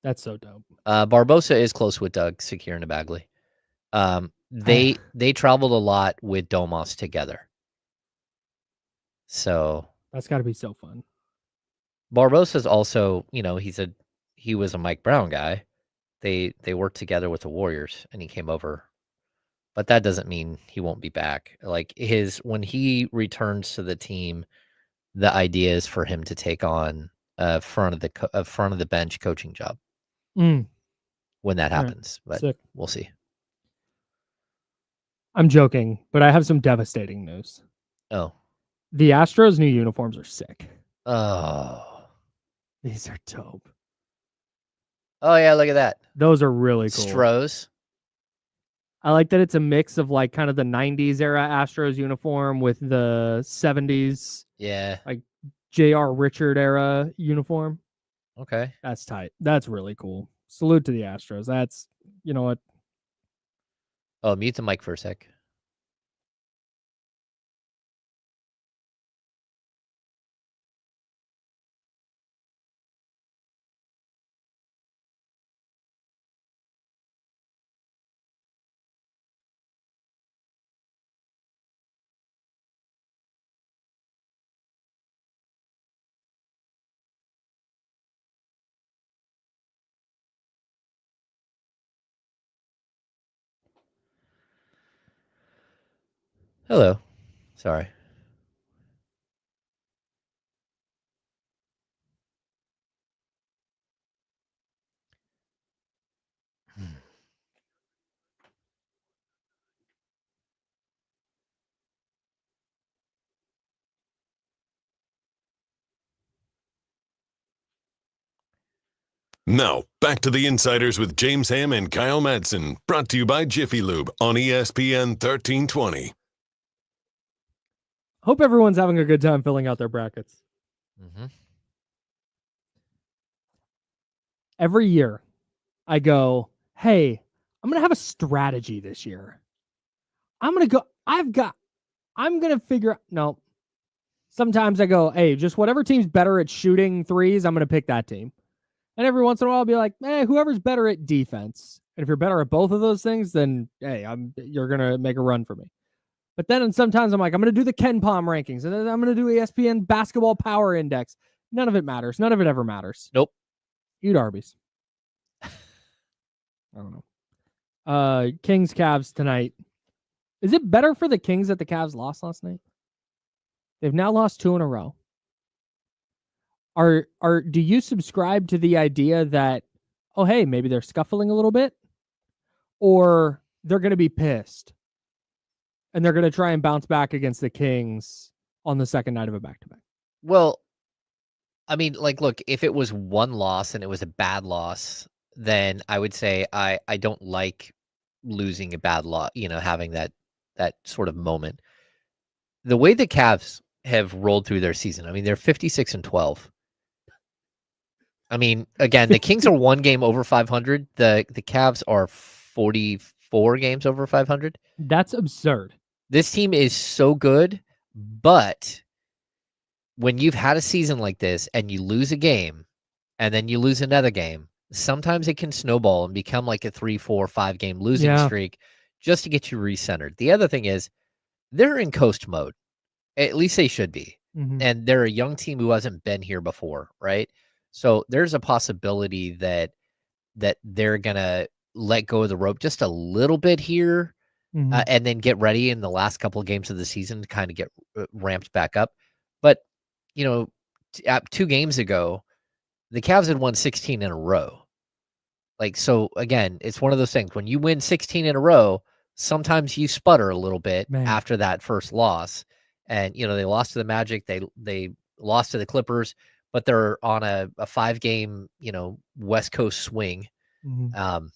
That's so dope. Barbosa is close with Doug, Secure and Bagley. They traveled a lot with Domas together. So that's got to be so fun. Barbosa's also, he was a Mike Brown guy. They worked together with the Warriors and he came over. But that doesn't mean he won't be back. Like when he returns to the team, the idea is for him to take on a front of the bench coaching job. When that happens, but sick. We'll see. I'm joking, but I have some devastating news. Oh. The Astros' new uniforms are sick. Oh. These are dope. Oh, yeah, look at that. Those are really cool. Stros. I like that it's a mix of like kind of the 90s era Astros uniform with the 70s. Yeah. Like J.R. Richard era uniform. Okay. That's tight. That's really cool. Salute to the Astros. That's, you know what? Oh, mute the mic for a sec. Hello. Sorry. Now, back to the Insiders with James Ham and Kyle Madsen, brought to you by Jiffy Lube on ESPN 1320. Hope everyone's having a good time filling out their brackets. Mm-hmm. Every year I go, hey, I'm going to have a strategy this year. I'm going to figure, no. Sometimes I go, hey, just whatever team's better at shooting threes, I'm going to pick that team. And every once in a while I'll be like, whoever's better at defense. And if you're better at both of those things, then, hey, you're going to make a run for me. But then sometimes I'm like, I'm going to do the Ken Palm rankings, and then I'm going to do ESPN basketball power index. None of it matters. None of it ever matters. Nope. Eat Arby's. I don't know. Kings Cavs tonight. Is it better for the Kings that the Cavs lost last night? They've now lost 2 in a row. Do you subscribe to the idea that, oh, hey, maybe they're scuffling a little bit, or they're going to be pissed and they're going to try and bounce back against the Kings on the second night of a back-to-back? Well, I mean, like, look, if it was one loss and it was a bad loss, then I would say I don't like losing a bad loss, having that sort of moment. The way the Cavs have rolled through their season, I mean, they're 56-12. I mean, again, the Kings are 1 game over 500. The Cavs are 44 games over 500. That's absurd. This team is so good, but when you've had a season like this and you lose a game and then you lose another game, sometimes it can snowball and become like a 3, 4, 5 game losing streak just to get you recentered. The other thing is they're in coast mode. At least they should be. Mm-hmm. And they're a young team who hasn't been here before, right? So there's a possibility that they're going to let go of the rope just a little bit here, and then get ready in the last couple of games of the season to kind of get ramped back up. But, 2 games ago, the Cavs had won 16 in a row. Like, so again, it's one of those things. When you win 16 in a row, sometimes you sputter a little bit after that first loss. And, they lost to the Magic. They lost to the Clippers, but they're on a 5-game, West Coast swing. Mm-hmm.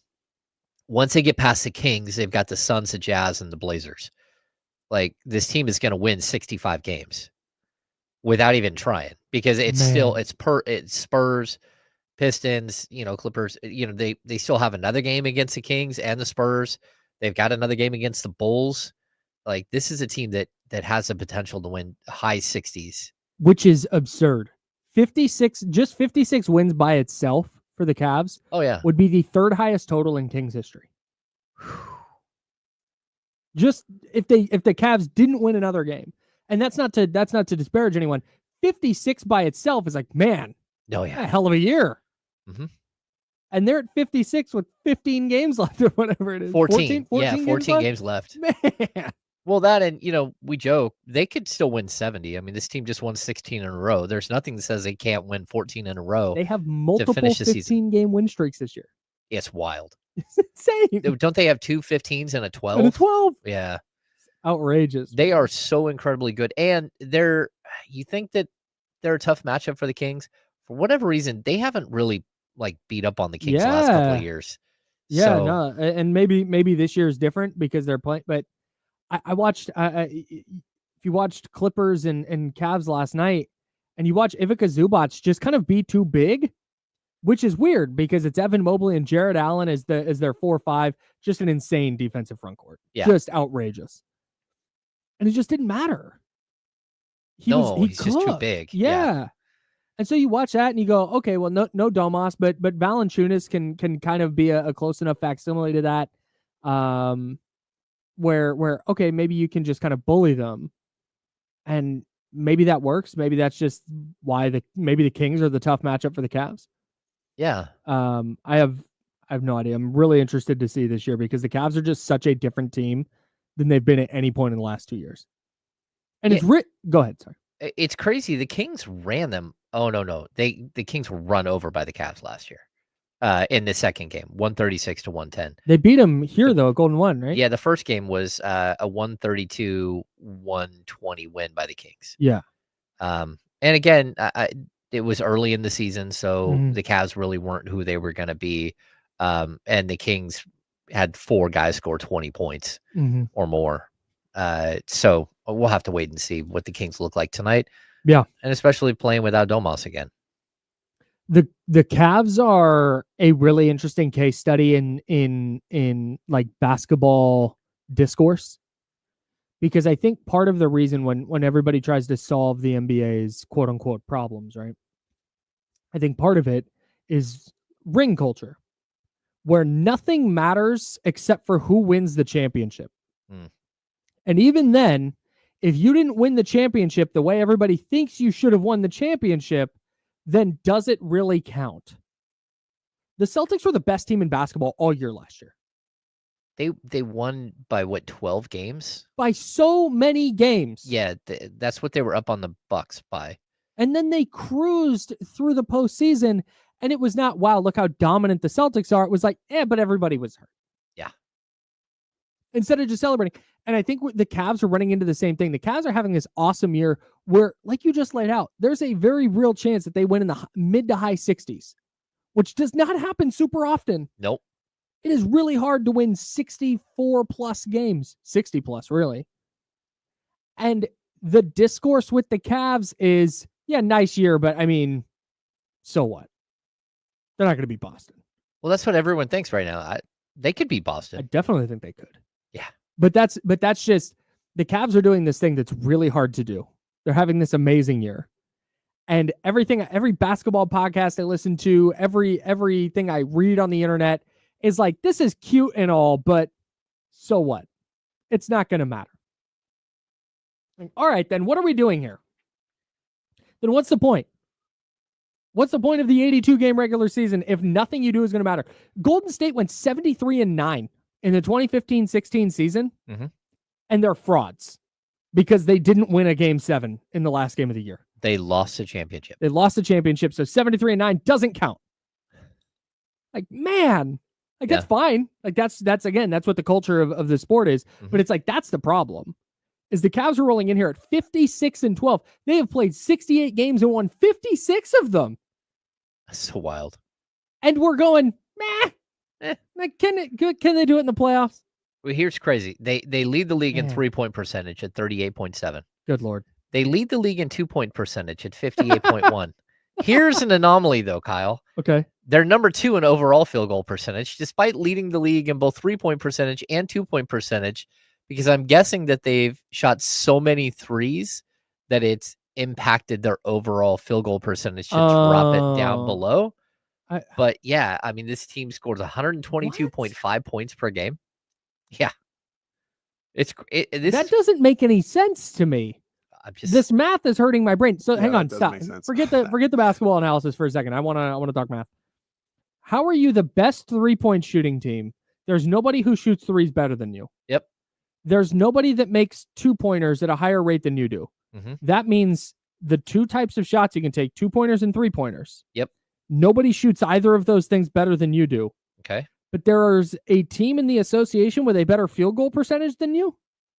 Once they get past the Kings, they've got the Suns, the Jazz, and the Blazers. Like, this team is going to win 65 games without even trying, because it's Spurs, Pistons, Clippers. They still have another game against the Kings and the Spurs. They've got another game against the Bulls. Like, this is a team that has the potential to win high 60s, which is absurd. 56 wins by itself for the Cavs. Oh yeah, would be the 3rd highest total in Kings history. Just if the Cavs didn't win another game, and that's not to disparage anyone. 56 by itself is like, man, a hell of a year. Mm-hmm. And they're at 56 with 15 games left, or whatever it is. 14 games left. Man. Well, that, and we joke they could still win 70. I mean, this team just won 16 in a row. There's nothing that says they can't win 14 in a row. They have multiple 15-game win streaks this year. It's wild. It's insane. Don't they have 2 15s and a 12? And a 12. Yeah. Outrageous. They are so incredibly good. And you think that they're a tough matchup for the Kings. For whatever reason, they haven't really beat up on the Kings the last couple of years. Yeah, no. And maybe this year is different because they're playing, but I watched, if you watched Clippers and Cavs last night, and you watch Ivica Zubac just kind of be too big, which is weird because it's Evan Mobley and Jared Allen as their 4-5, just an insane defensive front court. Yeah. Just outrageous. And it just didn't matter. He's just too big. Yeah. And so you watch that and you go, okay, well, no Domas, but Valanciunas can kind of be a close enough facsimile to that. Where okay, maybe you can just kind of bully them, and maybe that works. Maybe that's just why the Kings are the tough matchup for the Cavs. Yeah. I have no idea. I'm really interested to see this year because the Cavs are just such a different team than they've been at any point in the last 2 years. And go ahead, sorry. It's crazy. The Kings ran them. Oh no. The Kings were run over by the Cavs last year. In the second game, 136-110. They beat them here though, at Golden One, right? Yeah, the first game was a 132-120 win by the Kings. Yeah. And again, it was early in the season, so Mhm. the Cavs really weren't who they were going to be. And the Kings had 4 guys score 20 points or more. So we'll have to wait and see what the Kings look like tonight. Yeah. And especially playing without Domas again. The Cavs are a really interesting case study in like basketball discourse, because I think part of the reason when everybody tries to solve the NBA's quote unquote problems, right? I think part of it is ring culture, where nothing matters except for who wins the championship. And even then, if you didn't win the championship the way everybody thinks you should have won the championship, then does it really count? The Celtics were the best team in basketball all year last year. They won by what, 12 games? By so many games. Yeah, that's what they were up on the Bucks by. And then they cruised through the postseason, and it was not, wow, look how dominant the Celtics are. It was like, but everybody was hurt. Yeah. Instead of just celebrating. And I think the Cavs are running into the same thing. The Cavs are having this awesome year where, like you just laid out, there's a very real chance that they win in the mid to high 60s, which does not happen super often. Nope. It is really hard to win 64 plus games, 60 plus, really. And the discourse with the Cavs is, yeah, nice year, but I mean, so what? They're not going to beat Boston. Well, that's what everyone thinks right now. They could beat Boston. I definitely think they could. Yeah. But that's just, the Cavs are doing this thing that's really hard to do. They're having this amazing year. And every basketball podcast I listen to, everything I read on the internet is like, this is cute and all, but so what? It's not going to matter. All right, then what are we doing here? Then what's the point? What's the point of the 82-game regular season if nothing you do is going to matter? Golden State went 73-9 in the 2015-16 season, and they're frauds because they didn't win a Game 7 in the last game of the year. They lost the championship. They lost the championship, so 73-9 doesn't count. Like, man, like that's fine. Like that's what the culture of the sport is. But it's like, that's the problem. Is the Cavs are rolling in here at 56-12. They have played 68 games and won 56 of them. That's so wild. And we're going, like, can they do it in the playoffs? Well, here's crazy. They lead the league in Man. 3-point percentage at 38.7. Good Lord. They lead the league in 2-point percentage at 58.1. Here's an anomaly, though, Kyle. Okay. They're number 2 in overall field goal percentage, despite leading the league in both 3-point percentage and 2-point percentage, because I'm guessing that they've shot so many threes that it's impacted their overall field goal percentage to drop it down below. But yeah, I mean, this team scores 122.5 points per game. Yeah. That doesn't make any sense to me. This math is hurting my brain. So hang on, stop. Forget the basketball analysis for a second. I want to talk math. How are you the best 3-point shooting team? There's nobody who shoots threes better than you. Yep. There's nobody that makes 2-pointers at a higher rate than you do. That means the two types of shots you can take, 2-pointers and 3-pointers. Yep. Nobody shoots either of those things better than you do. Okay. But there's a team in the association with a better field goal percentage than you?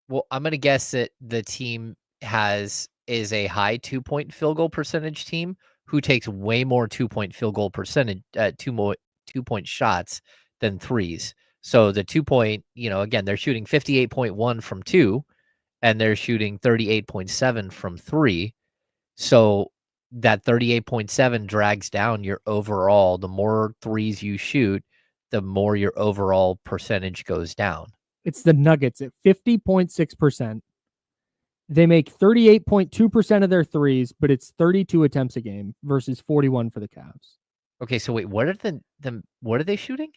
Well, I'm going to guess that the team is a high 2-point field goal percentage team who takes way more 2-point field goal percentage, 2-point shots than threes. So the 2-point, again, they're shooting 58.1 from 2, and they're shooting 38.7 from 3. So that 38.7 drags down your overall. The more threes you shoot, the more your overall percentage goes down. It's the Nuggets at 50.6%. They make 38.2% of their threes, but it's 32 attempts a game versus 41 for the Cavs. Okay, so wait, what are they shooting?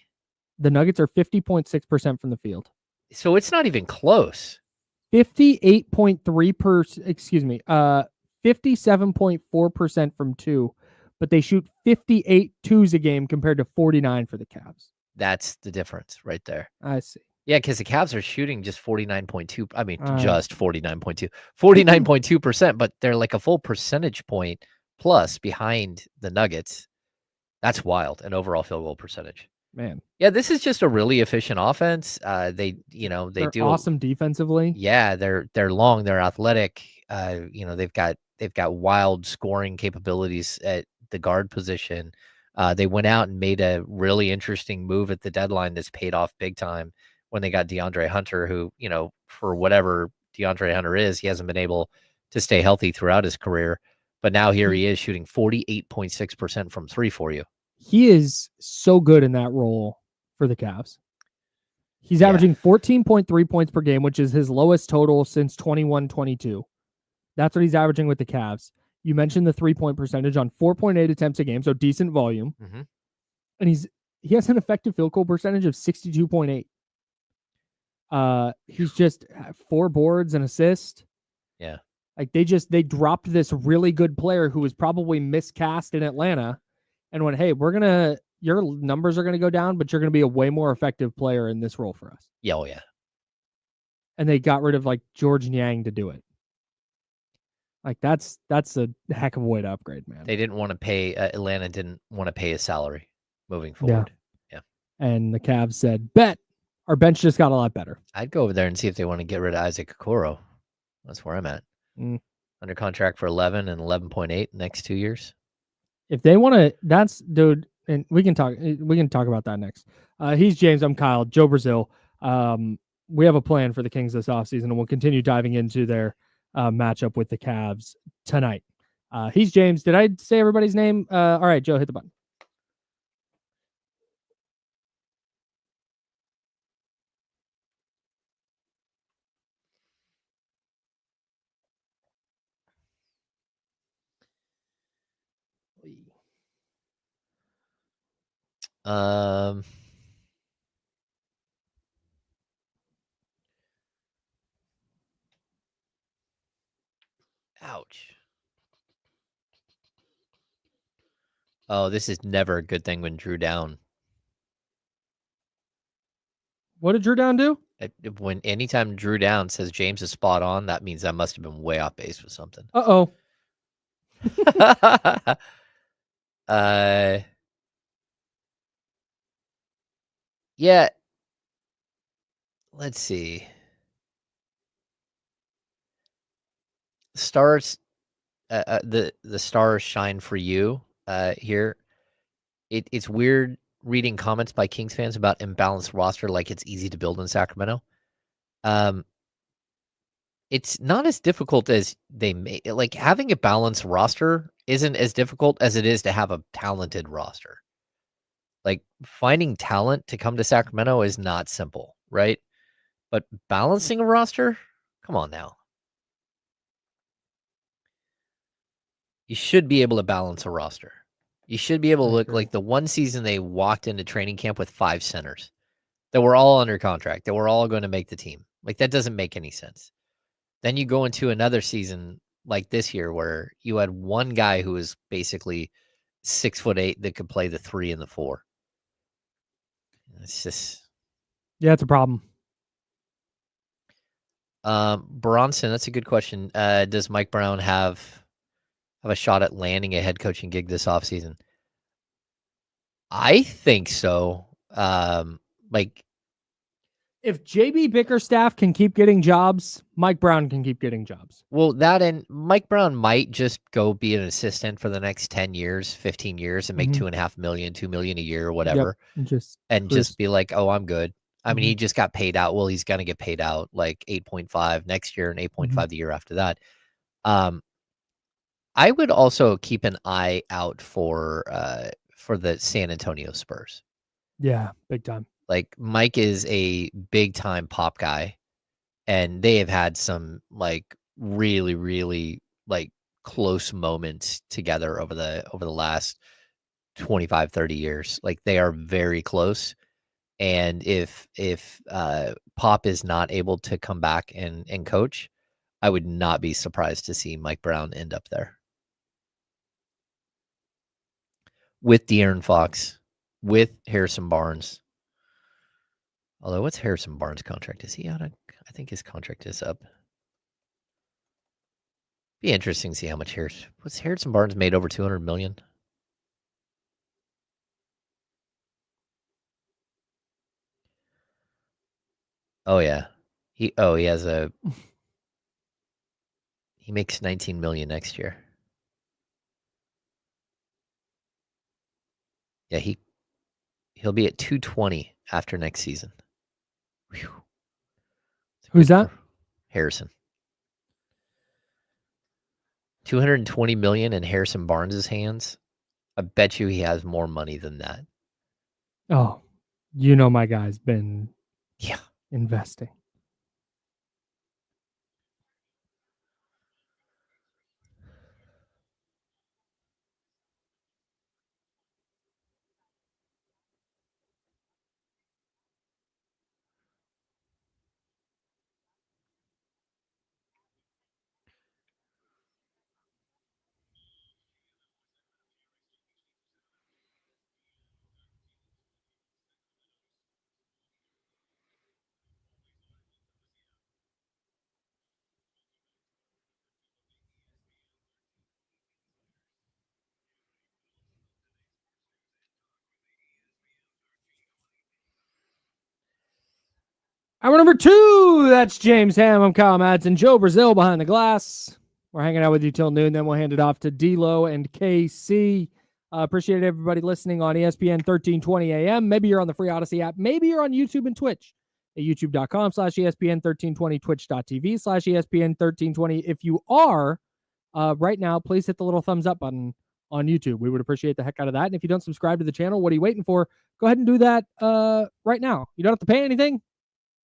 The Nuggets are 50.6% from the field. So it's not even close. 57.4% from 2, but they shoot 58 twos a game compared to 49 for the Cavs. That's the difference right there. I see. Yeah, because the Cavs are shooting just 49.2. I mean, just 49.2. 49.2%, but they're like a full percentage point plus behind the Nuggets. That's wild, an overall field goal percentage. Man. Yeah, this is just a really efficient offense. They're do awesome defensively. Yeah, they're long, they're athletic. They've got wild scoring capabilities at the guard position. They went out and made a really interesting move at the deadline that's paid off big time when they got DeAndre Hunter, who, for whatever DeAndre Hunter is, he hasn't been able to stay healthy throughout his career. But now here he is shooting 48.6% from three for you. He is so good in that role for the Cavs. He's Yeah. averaging 14.3 points per game, which is his lowest total since 21-22. That's what he's averaging with the Cavs. You mentioned the 3-point percentage on 4.8 attempts a game, so decent volume. Mm-hmm. And he has an effective field goal percentage of 62.8. He's just 4 boards and assist. Yeah. Like they dropped this really good player who was probably miscast in Atlanta and went, hey, your numbers are going to go down, but you're going to be a way more effective player in this role for us. Yeah. Oh, yeah. And they got rid of like George Niang to do it. Like that's a heck of a way to upgrade, man. They didn't want to pay, Atlanta didn't want to pay his salary moving forward. Yeah. And the Cavs said, bet. Our bench just got a lot better. I'd go over there and see if they want to get rid of Isaac Okoro. That's where I'm at. Under contract for 11 and 11.8 next 2 years. If they want to, that's dude, and we can talk about that next. He's James. I'm Kyle. Joe Brazil. We have a plan for the Kings this offseason, and we'll continue diving into their matchup with the Cavs tonight. He's James. Did I say everybody's name? All right, Joe, hit the button. Ouch. Oh, this is never a good thing when Drew down. What did Drew Down do? When anytime Drew down says James is spot on, that means I must have been way off base with something. Uh-oh. Yeah. Let's see. Stars, the stars shine for you here. It's weird reading comments by Kings fans about imbalanced roster like it's easy to build in Sacramento. It's not as difficult as they make. Like having a balanced roster isn't as difficult as it is to have a talented roster. Like finding talent to come to Sacramento is not simple, right? But balancing a roster, come on now. You should be able to balance a roster. You should be able to look like the one season they walked into training camp with 5 centers that were all under contract, that were all going to make the team. Like that doesn't make any sense. Then you go into another season like this year where you had one guy who was basically 6'8" that could play the 3 and the 4. It's just, yeah, it's a problem. Bronson, that's a good question. Does Mike Brown have a shot at landing a head coaching gig this offseason? I think so. Like if JB Bickerstaff can keep getting jobs, Mike Brown can keep getting jobs. Well, that and Mike Brown might just go be an assistant for the next 10 years, 15 years and make $2.5 million, $2 million a year or whatever. Yep. Just be like, oh, I'm good. I mean, he just got paid out. Well, he's going to get paid out like 8.5 next year and 8.5 the year after that. I would also keep an eye out for the San Antonio Spurs. Yeah, big time. Like Mike is a big time pop guy, and they have had some like really, really like close moments together over the last 25, 30 years. Like they are very close. And if Pop is not able to come back and coach, I would not be surprised to see Mike Brown end up there. With De'Aaron Fox, with Harrison Barnes. Although, what's Harrison Barnes' contract? Is he out of? I think his contract is up. Be interesting to see how much Harrison Barnes made over $200 million. Oh yeah, he has he makes $19 million next year. Yeah, he'll be at 220 after next season. Whew. Who's that? Harrison. $220 million in Harrison Barnes's hands. I bet you he has more money than that. Oh, you know my guy's been Yeah. investing. Hour number 2, that's James Ham. I'm Kyle Madsen. Joe Brazil behind the glass. We're hanging out with you till noon, then we'll hand it off to D-Lo and KC. Appreciate everybody listening on ESPN 1320 AM. Maybe you're on the free Odyssey app. Maybe you're on YouTube and Twitch at youtube.com/ESPN 1320, twitch.tv/ESPN 1320. If you are right now, please hit the little thumbs up button on YouTube. We would appreciate the heck out of that. And if you don't subscribe to the channel, what are you waiting for? Go ahead and do that right now. You don't have to pay anything.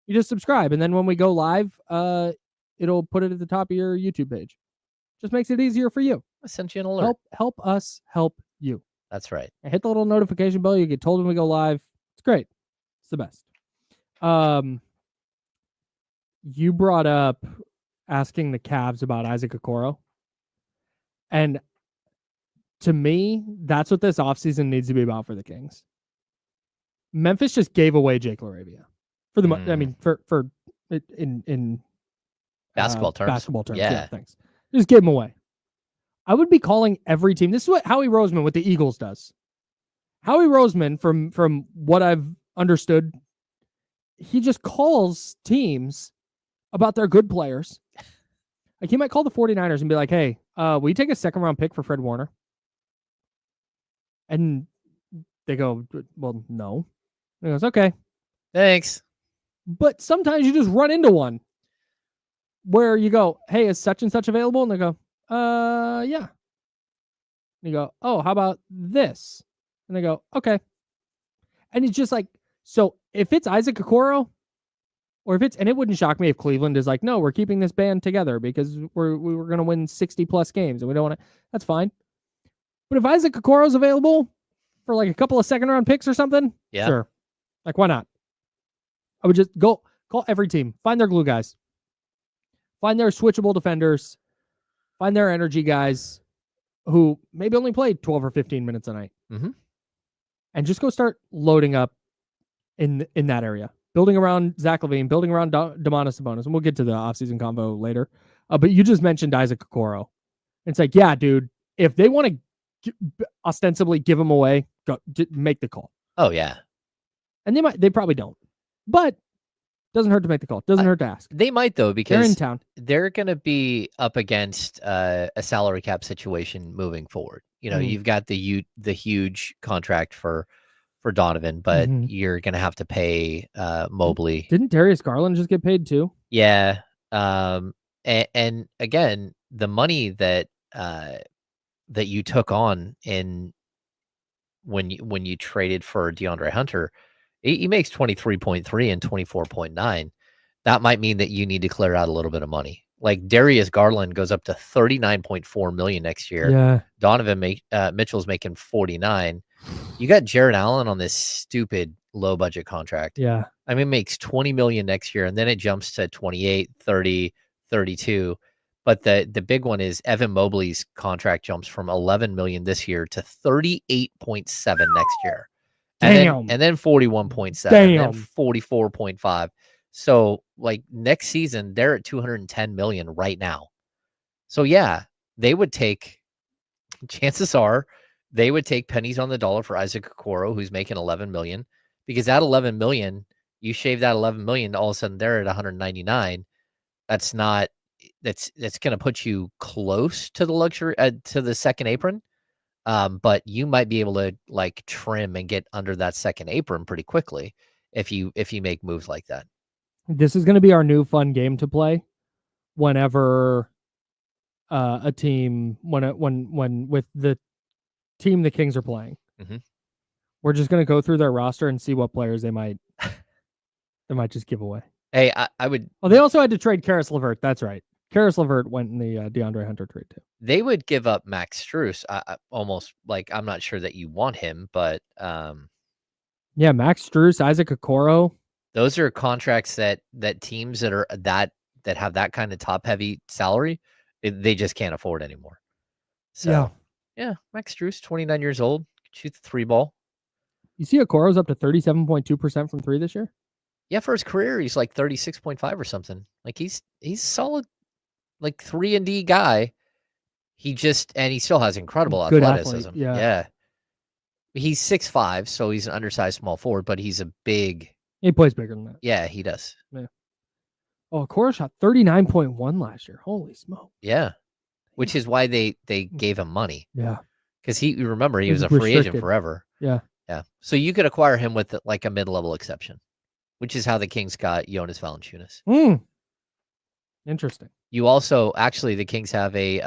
You just subscribe, and then when we go live, it'll put it at the top of your YouTube page. Just makes it easier for you. I sent you an alert. Help us help you. That's right. And hit the little notification bell. You get told when we go live. It's great. It's the best. You brought up asking the Cavs about Isaac Okoro. And to me, that's what this offseason needs to be about for the Kings. Memphis just gave away Jake LaRavia. For the I mean, for in basketball terms. Basketball terms. Yeah, thanks. Just give him away. I would be calling every team. This is what Howie Roseman with the Eagles does. Howie Roseman, from what I've understood, he just calls teams about their good players. Like he might call the 49ers and be like, hey, will you take a second round pick for Fred Warner? And they go, well, no. And he goes, okay. Thanks. But sometimes you just run into one where you go, hey, is such and such available? And they go, yeah. And you go, oh, how about this? And they go, okay. And it's just like, so if it's Isaac Okoro, or if it's, and it wouldn't shock me if Cleveland is like, no, we're keeping this band together because we were going to win 60 plus games and we don't want to, that's fine. But if Isaac Okoro is available for like a couple of second round picks or something, yeah, sure. Like, why not? I would just go call every team, find their glue guys, find their switchable defenders, find their energy guys who maybe only played 12 or 15 minutes a night, and just go start loading up in that area, building around Zach LaVine, building around Domantas Sabonis, and we'll get to the offseason convo later. But you just mentioned Isaac Okoro. It's like, yeah, dude, if they want to ostensibly give him away, go make the call. Oh yeah, and they probably don't. But doesn't hurt to make the call. Doesn't hurt to ask. They might though, because they're in town. They're going to be up against a salary cap situation moving forward. You know, you've got the huge contract for Donovan, but you're going to have to pay Mobley. Didn't Darius Garland just get paid too? Yeah. And again, the money that you took on when you traded for DeAndre Hunter, he makes 23.3 and 24.9. That might mean that you need to clear out a little bit of money. Like Darius Garland goes up to 39.4 million next year. Yeah. Donovan Mitchell's making 49. You got Jared Allen on this stupid low budget contract. Yeah. I mean, makes 20 million next year, and then it jumps to 28, 30, 32. But the big one is Evan Mobley's contract jumps from 11 million this year to 38.7 next year. And then 41.7, and then 44.5. So like next season, they're at 210 million right now. So yeah, chances are they would take pennies on the dollar for Isaac Okoro, who's making 11 million, because that 11 million, you shave that 11 million, all of a sudden they're at 199. That's going to put you close to the luxury, to the second apron. But you might be able to like trim and get under that second apron pretty quickly if you make moves like that. This is going to be our new fun game to play whenever a team when with the team the Kings are playing. Mhm. We're just going to go through their roster and see what players they might just give away. Hey, I would. Oh, they also had to trade Karis LeVert. That's right. Karis LeVert went in the DeAndre Hunter trade too. They would give up Max Strus. Almost like I'm not sure that you want him, but yeah, Max Strus, Isaac Okoro. Those are contracts that teams that are that have that kind of top heavy salary, they just can't afford anymore. So yeah, Max Strus, 29 years old, shoot the 3 ball. You see Okoro's up to 37.2% from 3 this year? Yeah, for his career, he's like 36.5 or something. Like he's solid, like 3-and-D guy. He still has incredible Good athleticism. athlete, yeah. Yeah. He's 6'5", so he's an undersized small forward, but he's a big. He plays bigger than that. Yeah, he does. Yeah. Oh, Okoro shot 39.1 last year. Holy smoke. Yeah. Which is why they gave him money. Yeah. Because he was a free restricted. agent forever. Yeah. Yeah. So you could acquire him with like a mid-level exception, which is how the Kings got Jonas Valanciunas. Interesting. You also the Kings have a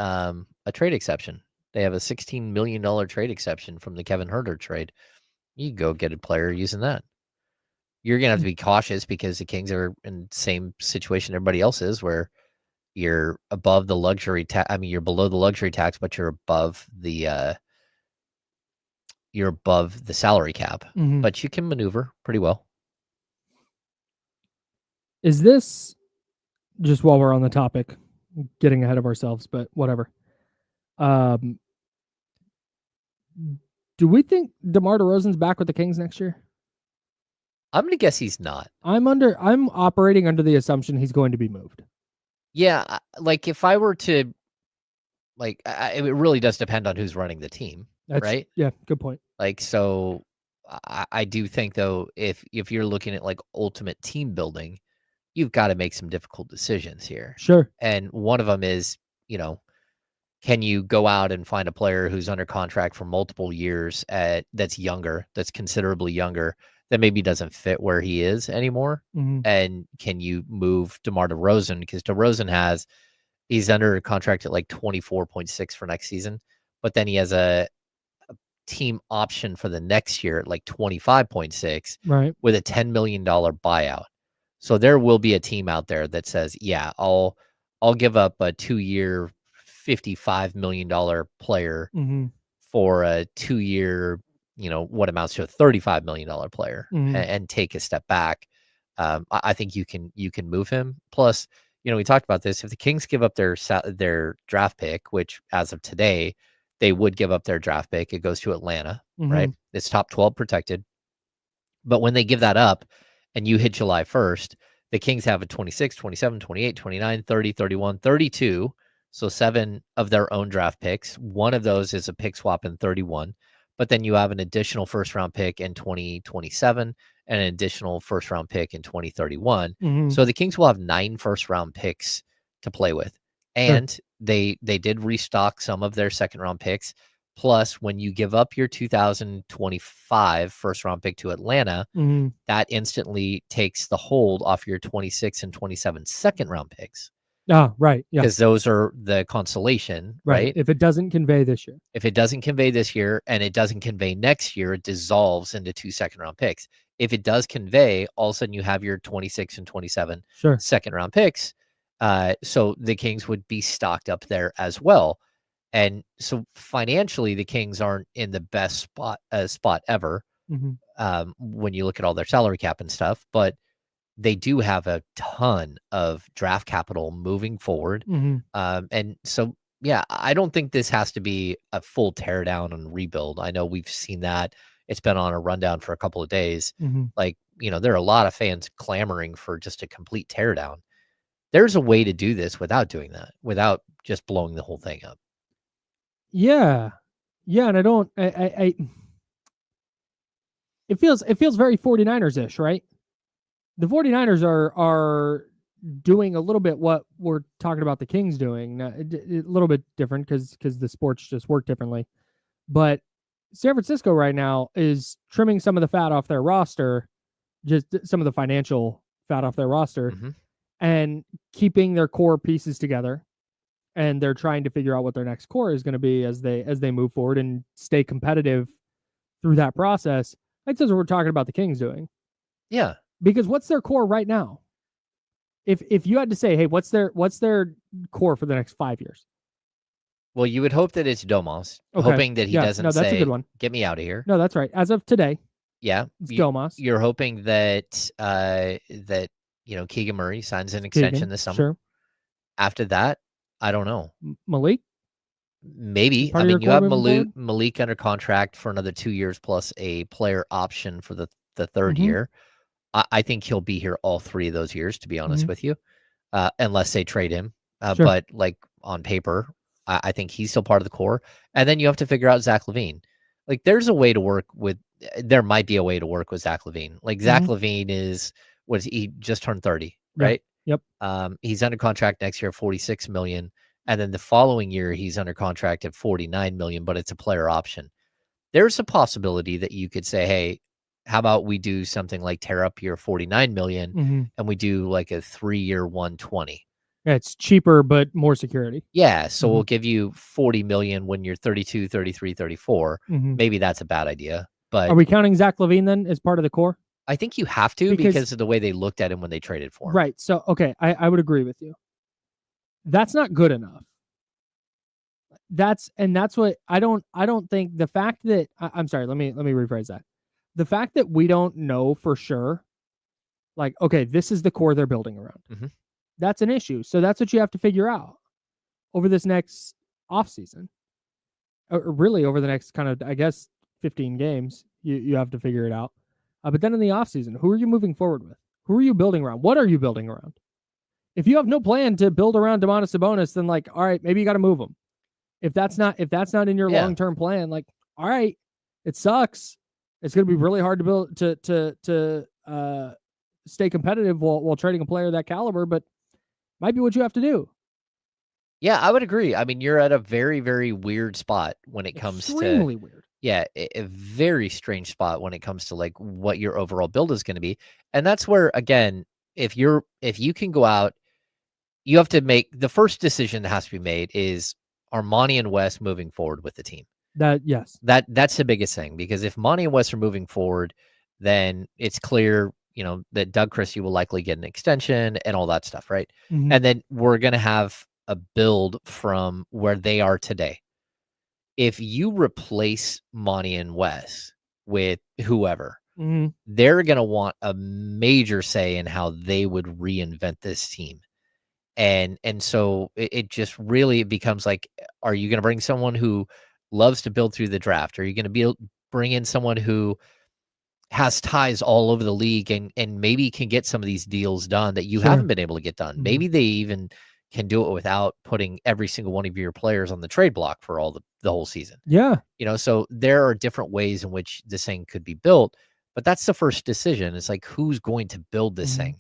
trade exception. They have a $16 million trade exception from the Kevin Huerter trade. You go get a player using that. You're gonna have to be cautious because the Kings are in the same situation everybody else is, where you're above the luxury tax. I mean, you're below the luxury tax, but you're above the salary cap. Mhm. But you can maneuver pretty well. Is this, just while we're on the topic, getting ahead of ourselves, but whatever. Do we think DeMar DeRozan's back with the Kings next year? I'm gonna guess he's not. I'm operating under the assumption he's going to be moved. Yeah, like if I were to, like, it really does depend on who's running the team, right? Yeah, good point. Like, so I do think though, if you're looking at like ultimate team building, you've got to make some difficult decisions here. Sure. And one of them is, can you go out and find a player who's under contract for multiple years that's younger, that's considerably younger, that maybe doesn't fit where he is anymore? Mhm. And can you move DeMar DeRozan? Because DeRozan he's under a contract at like 24.6 for next season, but then he has a team option for the next year at like 25.6, right, with a $10 million buyout. So there will be a team out there that says, yeah, I'll give up a 2-year, $55 million player for a 2-year, what amounts to a $35 million player, and take a step back. I think you can move him. Plus, we talked about this. If the Kings give up their draft pick, which as of today, they would give up their draft pick, it goes to Atlanta, right? It's top 12 protected. But when they give that up and you hit July 1st, the Kings have a 26, 27, 28, 29, 30, 31, 32. So 7 of their own draft picks. One of those is a pick swap in 31. But then you have an additional first-round pick in 2027 and an additional first-round pick in 2031. So the Kings will have 9 first-round picks to play with. And they did restock some of their second-round picks. Plus, when you give up your 2025 first-round pick to Atlanta, that instantly takes the hold off your 26 and 27 second-round picks. Ah, right. Yeah. Because those are the consolation, right? If it doesn't convey this year. If it doesn't convey this year and it doesn't convey next year, it dissolves into 2 second-round picks. If it does convey, all of a sudden you have your 26 and 27 second-round picks. So the Kings would be stocked up there as well. And so financially, the Kings aren't in the best spot ever when you look at all their salary cap and stuff. But they do have a ton of draft capital moving forward. And so, yeah, I don't think this has to be a full teardown and rebuild. I know we've seen that. It's been on a rundown for a couple of days. Like, there are a lot of fans clamoring for just a complete teardown. There's a way to do this without doing that, without just blowing the whole thing up. Yeah. Yeah. And it feels very 49ers-ish, right? The 49ers are doing a little bit what we're talking about the Kings doing. A little bit different because the sports just work differently. But San Francisco right now is trimming some of the fat off their roster, just some of the financial fat off their roster, and keeping their core pieces together and they're trying to figure out what their next core is going to be as they move forward and stay competitive through that process. That's what we're talking about the Kings doing. Yeah. Because what's their core right now? If you had to say, hey, what's their core for the next 5 years? Well, you would hope that it's Domas, Okay. hoping that he doesn't no, that's say, a good one. "Get me out of here." No, that's right. As of today, Yeah, it's Domas. You're hoping that that Keegan Murray signs an extension this summer. Sure. After that, I don't know. Malik? Maybe. Part I of your mean, you core have moving Malik under contract for another 2 years plus a player option for the third Mhm. year. I think he'll be here all 3 of those years, to be honest Mhm. with you, unless they trade him. Sure. But like on paper, I think he's still part of the core. And then you have to figure out Zach LaVine. Like there's a way to work with. There might be a way to work with Zach LaVine. Like Zach LaVine he just turned 30, Yeah. right? Yep. He's under contract next year at $46 million, and then the following year he's under contract at $49 million, but it's a player option. There's a possibility that you could say, hey, how about we do something like tear up your $49 million and we do like a 3-year 120. Yeah, it's cheaper but more security. Yeah, so we'll give you $40 million when you're 32, 33, 34. Maybe that's a bad idea. But are we counting Zach LaVine then as part of the core? I think you have to because of the way they looked at him when they traded for him. Right. So okay, I would agree with you. That's not good enough. That's what I don't think the fact that I'm sorry, let me rephrase that. The fact that we don't know for sure, like, okay, this is the core they're building around. That's an issue. So that's what you have to figure out over this next offseason. Or really over the next kind of, I guess, 15 games, you have to figure it out. But then in the offseason, who are you moving forward with? Who are you building around? What are you building around? If you have no plan to build around Domantas Sabonis, then like, all right, maybe you got to move him. If that's not in your long-term plan, like, all right, it sucks. It's going to be really hard to build to stay competitive while trading a player of that caliber, but might be what you have to do. Yeah, I would agree. I mean, you're at a very, very weird spot when it comes to extremely weird. Yeah, a very strange spot when it comes to like what your overall build is going to be. And that's where, again, if you can go out, you have to make the first decision that has to be made is, are Monty and Wes moving forward with the team? Yes. That's the biggest thing, because if Monty and Wes are moving forward, then it's clear, that Doug Christie will likely get an extension and all that stuff, right? And then we're going to have a build from where they are today. If you replace Monty and Wes with whoever, they're going to want a major say in how they would reinvent this team. And so it just really becomes like, are you going to bring someone who loves to build through the draft? Are you going to bring in someone who has ties all over the league and maybe can get some of these deals done that you haven't been able to get done? Maybe they even can do it without putting every single one of your players on the trade block for all the whole season. Yeah. So there are different ways in which this thing could be built, but that's the first decision. It's like, who's going to build this thing?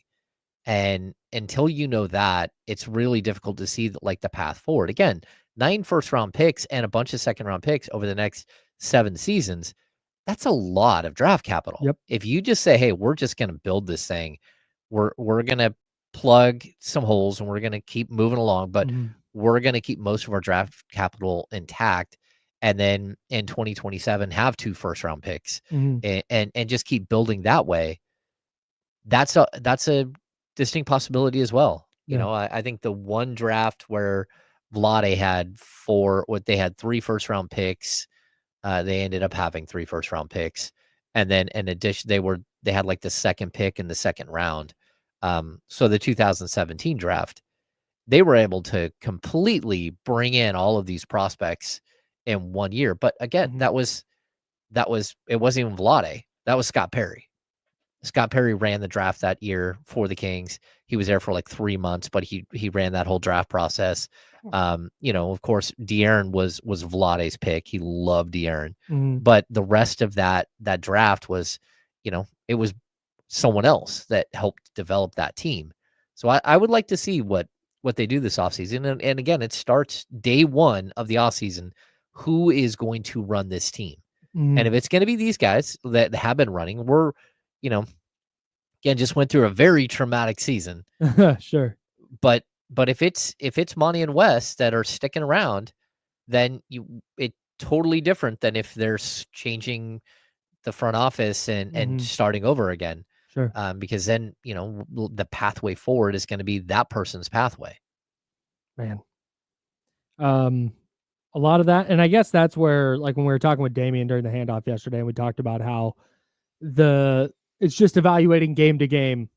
And until you know that, it's really difficult to see like the path forward. Again, 9 first-round picks and a bunch of second-round picks over the next 7 seasons. That's a lot of draft capital. Yep. If you just say, hey, we're just going to build this thing, we're going to plug some holes and we're going to keep moving along, but we're going to keep most of our draft capital intact. And then in 2027, have 2 first-round picks and just keep building that way. That's a distinct possibility as well. I think the one draft where Vlade had 3 first-round picks. They ended up having 3 first-round picks, and then in addition, they had like the second pick in the second round. So the 2017 draft, they were able to completely bring in all of these prospects in 1 year. But again, it wasn't even Vlade. That was Scott Perry. Scott Perry ran the draft that year for the Kings. He was there for like 3 months, but he ran that whole draft process. Of course, De'Aaron was Vlade's pick. He loved De'Aaron, but the rest of that draft was, it was someone else that helped develop that team. So I would like to see what they do this offseason. And again, it starts day 1 of the offseason. Who is going to run this team? And if it's going to be these guys that have been running, we're, again, just went through a very traumatic season. Sure. But But if it's Monty and Wes that are sticking around, then it's totally different than if they're changing the front office and starting over again. Sure. Because then, the pathway forward is going to be that person's pathway. Man. A lot of that, and I guess that's where, like, when we were talking with Damien during the handoff yesterday, and we talked about how it's just evaluating game to game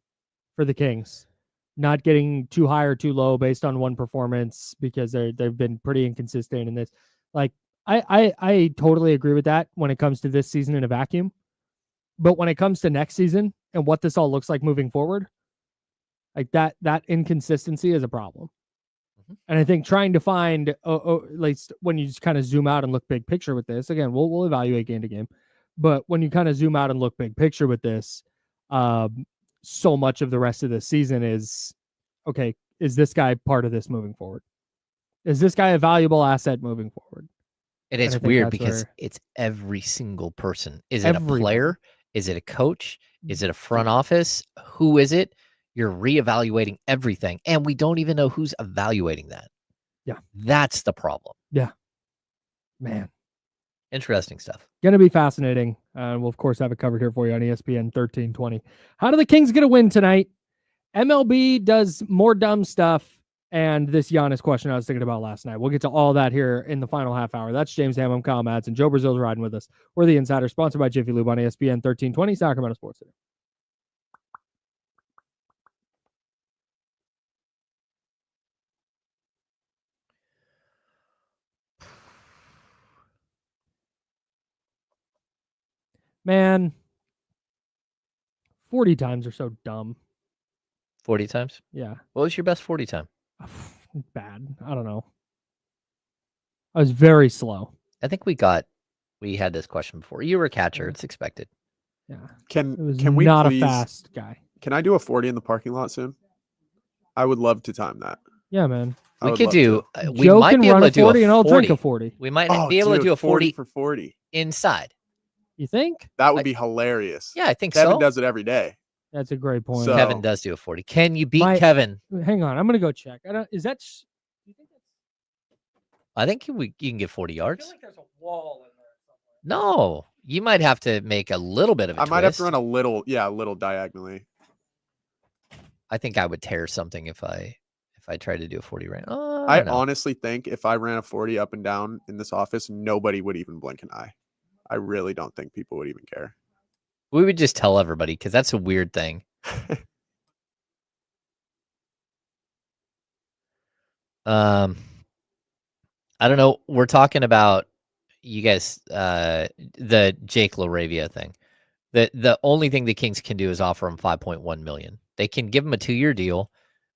for the Kings, not getting too high or too low based on one performance, because they've been pretty inconsistent in this. Like, I totally agree with that when it comes to this season in a vacuum, but when it comes to next season and what this all looks like moving forward, like that inconsistency is a problem. And I think trying to find, like, when you just kind of zoom out and look big picture with this, again, we'll evaluate game to game, but when you kind of zoom out and look big picture with this, so much of the rest of the season is, okay, is this guy part of this moving forward? Is this guy a valuable asset moving forward? And it's weird because it's every single person. Is it a player? Is it a coach? Is it a front office? Who is it? You're reevaluating everything, and we don't even know who's evaluating that. Yeah. That's the problem. Yeah. Man. Interesting stuff. Going to be fascinating. We'll, of course, have it covered here for you on ESPN 1320. How do the Kings get a win tonight? MLB does more dumb stuff, and this Giannis question I was thinking about last night. We'll get to all that here in the final half hour. That's James Ham. I'm Kyle Madsen. Joe Brazil's riding with us. We're the Insider, sponsored by Jiffy Lube on ESPN 1320, Sacramento Sports Center. Man, 40 times are so dumb. 40 times? Yeah. What was your best 40 time? Bad. I don't know. I was very slow. I think we had this question before. You were a catcher. It's expected. Yeah. Can we we not please, a fast guy? Can I do a 40 in the parking lot soon? I would love to time that. Yeah, man. We could do. We Joe might can be able run to a do 40 a and I'll 40. drink a 40. We might be able to do a 40 for 40 inside. You think? That would be hilarious. Yeah, I think Kevin so. does it every day. That's a great point. So- Kevin does do a 40. Can you beat Kevin? Hang on, I'm gonna go check. I think you can get 40 yards. I feel like there's a wall in there somewhere. No, you might have to make a little bit of a I twist. might have to run a little diagonally. I think I would tear something if I tried to do a 40 right. I honestly think if I ran a 40 up and down in this office, nobody would even blink an eye. I really don't think people would even care. We would just tell everybody because that's a weird thing. I don't know. We're talking about you guys, the Jake LaRavia thing. The only thing the Kings can do is offer him $5.1 million. They can give him a 2-year deal.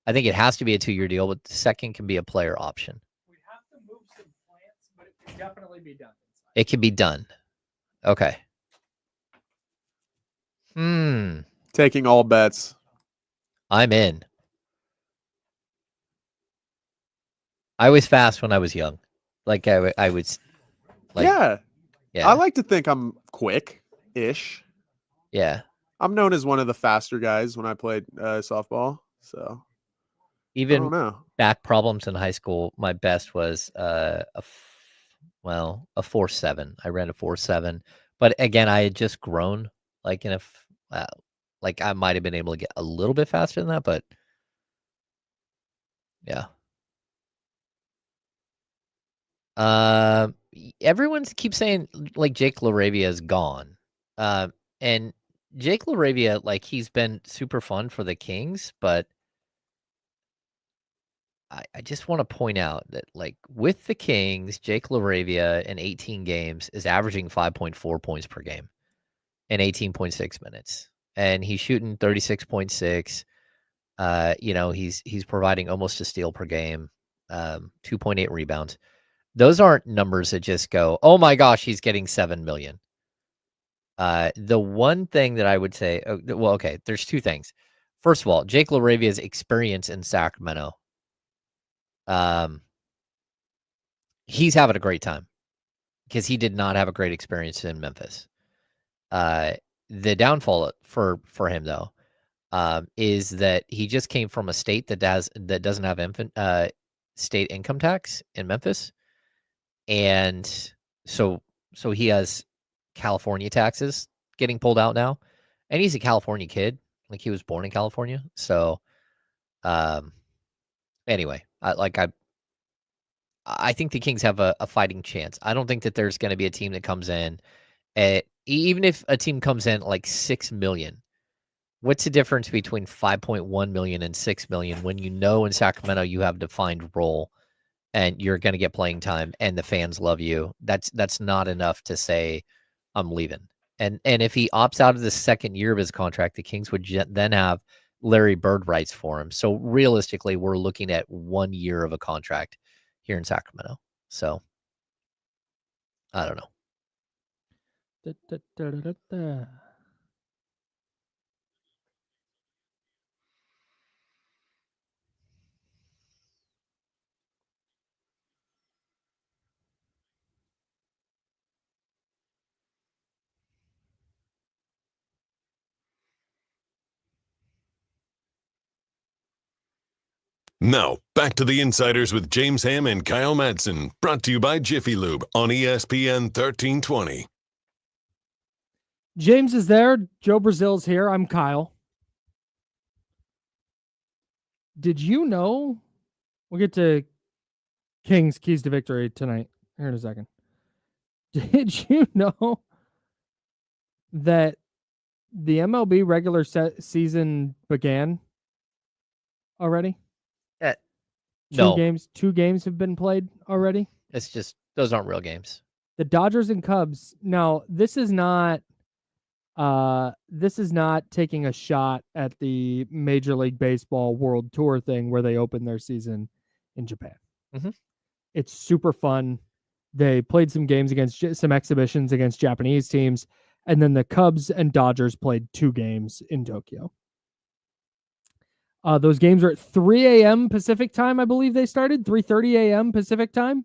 I think it has to be a 2-year deal, but the second can be a player option. We'd have to move some plants, but it can definitely be done. It can be done. Okay. Taking all bets. I'm in. I was fast when I was young. Like I was. Like, yeah. Yeah. I like to think I'm quick-ish. Yeah. I'm known as one of the faster guys when I played softball. So even I don't know. Back problems in high school, my best was a 4.7. I ran a 4.7, but again, I had just grown. Like like I might have been able to get a little bit faster than that, but yeah. Everyone keeps saying like Jake LaRavia is gone, and Jake LaRavia, like, he's been super fun for the Kings, but I just want to point out that, like, with the Kings, Jake LaRavia in 18 games is averaging 5.4 points per game in 18.6 minutes, and he's shooting 36.6. He's providing almost a steal per game, 2.8 rebounds. Those aren't numbers that just go, oh my gosh, he's getting $7 million. The one thing that I would say, okay, there's two things. First of all, Jake LaRavia's experience in Sacramento. He's having a great time because he did not have a great experience in Memphis. The downfall for him, though, is that he just came from a state that doesn't have state income tax in Memphis, and so he has California taxes getting pulled out now, and he's a California kid, like he was born in California. So, anyway, I think the Kings have a fighting chance. I don't think that there's going to be a team that comes in at, even if a team comes in like 6 million. What's the difference between 5.1 million and 6 million when you know in Sacramento you have a defined role and you're going to get playing time and the fans love you? That's not enough to say I'm leaving. And if he opts out of the second year of his contract, the Kings would then have Larry Bird rights for him. So realistically, we're looking at 1 year of a contract here in Sacramento. So I don't know. Now, back to the Insiders with James Ham and Kyle Madsen, brought to you by Jiffy Lube on ESPN 1320. James is there. Joe Brazil's here. I'm Kyle. Did you know? We'll get to Kings keys to victory tonight here in a second. Did you know that the MLB regular season began already? No. Two games have been played already. It's just, those aren't real games. The Dodgers and Cubs. Now, this is not taking a shot at the Major League Baseball World Tour thing where they open their season in Japan. Mm-hmm. It's super fun. They played some games some exhibitions against Japanese teams, and then the Cubs and Dodgers played 2 games in Tokyo. Those games are at 3 a.m. Pacific time, I believe they started. 3:30 a.m. Pacific time,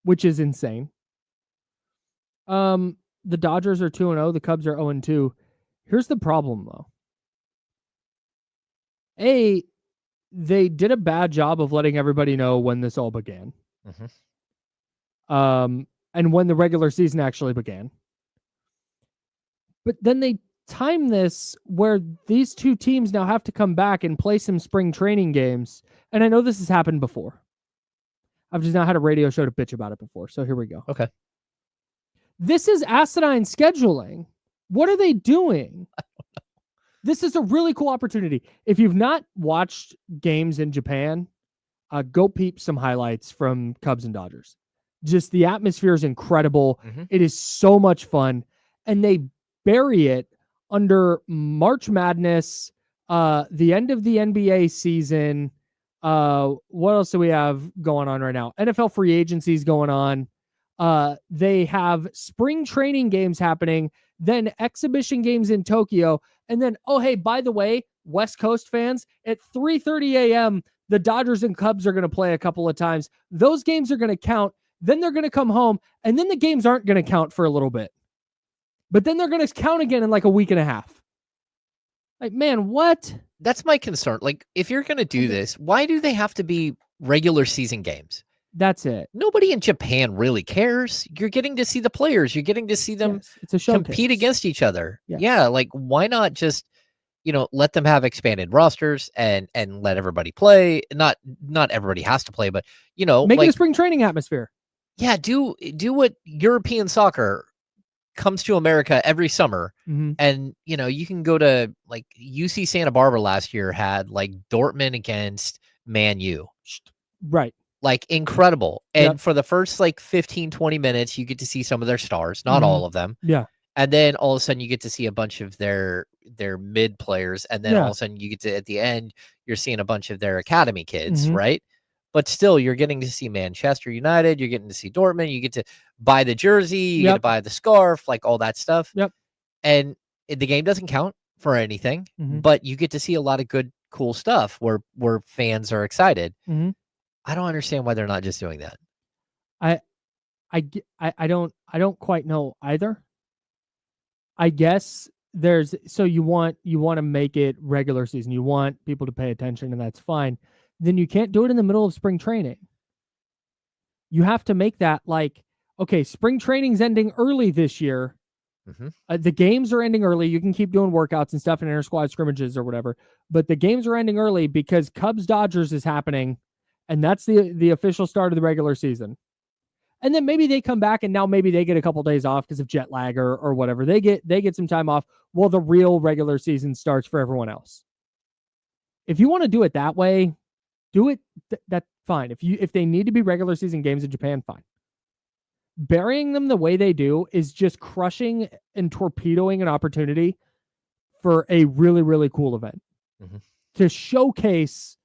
which is insane. The Dodgers are 2-0. The Cubs are 0-2. Here's the problem, though. They did a bad job of letting everybody know when this all began. Mm-hmm. And when the regular season actually began. But then they time this where these two teams now have to come back and play some spring training games. And I know this has happened before. I've just not had a radio show to bitch about it before. So here we go. Okay. This is asinine scheduling. What are they doing? This is a really cool opportunity. If you've not watched games in Japan, go peep some highlights from Cubs and Dodgers. Just the atmosphere is incredible. Mm-hmm. It is so much fun. And they bury it under March Madness, the end of the NBA season. What else do we have going on right now? NFL free agency is going on. They have spring training games happening, then exhibition games in Tokyo. And then, oh, hey, by the way, West Coast fans, at 3:30 a.m., the Dodgers and Cubs are going to play a couple of times. Those games are going to count. Then they're going to come home, and then the games aren't going to count for a little bit. But then they're going to count again in like a week and a half. Like, man, what? That's my concern. Like, if you're going to do this, why do they have to be regular season games? That's it. Nobody in Japan really cares. You're getting to see the players. You're getting to see them it's a showcase. Compete against each other. Yes. Yeah, like, why not just, let them have expanded rosters and let everybody play? Not everybody has to play, but, make it a spring training atmosphere. Yeah, do what European soccer comes to America every summer. Mm-hmm. And, you can go to, like, UC Santa Barbara last year had, like, Dortmund against Man U. Right. Like, incredible. And Yep. for the first, like, 15, 20 minutes, you get to see some of their stars, not all of them. Yeah. And then all of a sudden you get to see a bunch of their mid players. And then all of a sudden you get to, at the end, you're seeing a bunch of their academy kids, Mhm. right? But still, you're getting to see Manchester United. You're getting to see Dortmund. You get to buy the jersey. You get to buy the scarf, like all that stuff. Yep. And the game doesn't count for anything, Mhm. but you get to see a lot of good, cool stuff where fans are excited. Mhm. I don't understand why they're not just doing that. I don't quite know either. I guess so you want to make it regular season. You want people to pay attention, and that's fine. Then you can't do it in the middle of spring training. You have to make that like, okay, spring training's ending early this year. The games are ending early. You can keep doing workouts and stuff and inter-squad scrimmages or whatever, but the games are ending early because Cubs-Dodgers is happening, and that's the official start of the regular season. And then maybe they come back, and now maybe they get a couple days off because of jet lag or whatever. They get some time off while the real regular season starts for everyone else. If you want to do it that way, do it. That's fine. If they need to be regular season games in Japan, fine. Burying them the way they do is just crushing and torpedoing an opportunity for a really, really cool event to showcase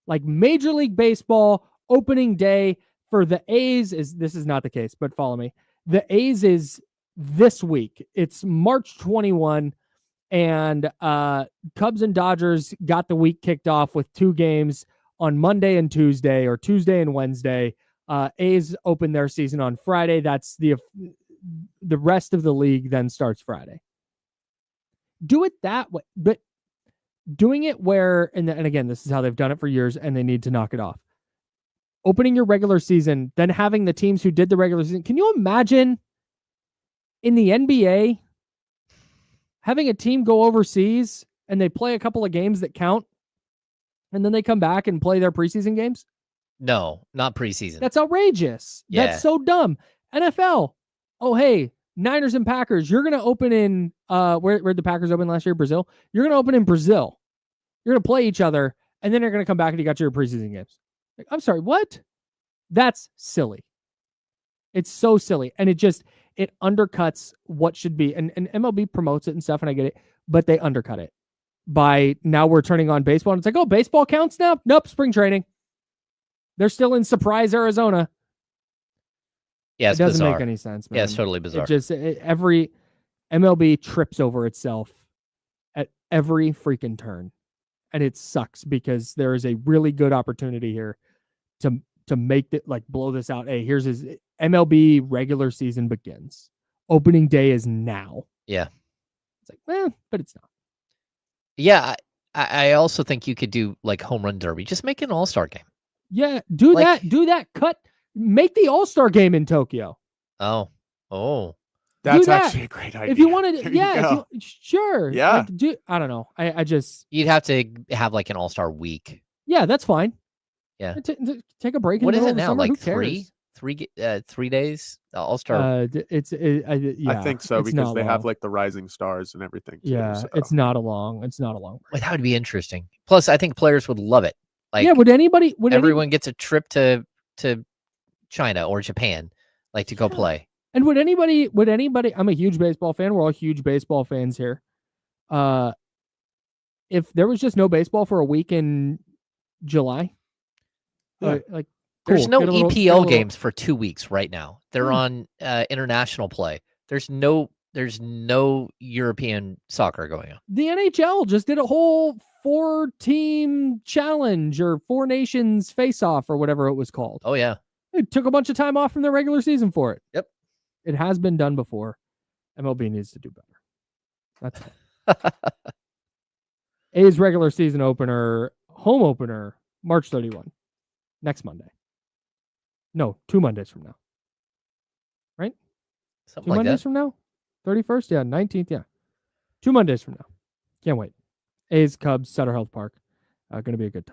like Major League Baseball opening day for the A's. This is not the case, but follow me. The A's is this week. It's March 21, and Cubs and Dodgers got the week kicked off with 2 games on Monday and Tuesday, or Tuesday and Wednesday. A's open their season on Friday. That's the rest of the league then starts Friday. Do it that way, but doing it where, and again, this is how they've done it for years, and they need to knock it off. Opening your regular season, then having the teams who did the regular season. Can you imagine in the NBA having a team go overseas and they play a couple of games that count, and then they come back and play their preseason games? No, not preseason. That's outrageous. Yeah. That's so dumb. NFL. Oh, hey, Niners and Packers. You're going to open in, where'd the Packers open last year? Brazil. You're going to open in Brazil. You're going to play each other, and then you're going to come back and you got your preseason games. Like, I'm sorry, what? That's silly. It's so silly. And it undercuts what should be. And MLB promotes it and stuff, and I get it, but they undercut it by now we're turning on baseball. And it's like, oh, baseball counts now? Nope, spring training. They're still in Surprise, Arizona. Yeah, it doesn't make any sense, man. Yeah, it's totally bizarre. Every MLB trips over itself at every freaking turn, and it sucks because there is a really good opportunity here to make it, like, blow this out. Hey, here's his MLB regular season begins. Opening day is now. Yeah, it's like, but it's not. Yeah, I also think you could do like home run derby. Just make it an all-star game. Yeah, do that. Make the All-Star game in Tokyo. Oh. That's actually a great idea. If you wanted to, sure. Yeah. I don't know. I just... You'd have to have like an All-Star week. Yeah, that's fine. Yeah. Take a break. What is it now? Like Who cares? 3 days? All-Star? I think so, because they have like the rising stars and everything too, yeah, so. it's not a long break. Well, that would be interesting. Plus, I think players would love it. Like, yeah, would everyone gets a trip to China or Japan, like, to go play. And would anybody, I'm a huge baseball fan. We're all huge baseball fans here. If there was just no baseball for a week in July, like, there's cool. no EPL games for 2 weeks right now. They're on international play. There's no European soccer going on. The NHL just did a whole 4-team challenge or 4 nations face-off or whatever it was called. Oh, yeah. It took a bunch of time off from their regular season for it. Yep. It has been done before. MLB needs to do better. That's all. A's regular season home opener, March 31. Next Monday. No, 2 Mondays from now. Right? Something 2 like Mondays that. from now? 31st? Yeah, 19th. Yeah. 2 Mondays from now. Can't wait. A's, Cubs, Sutter Health Park. Going to be a good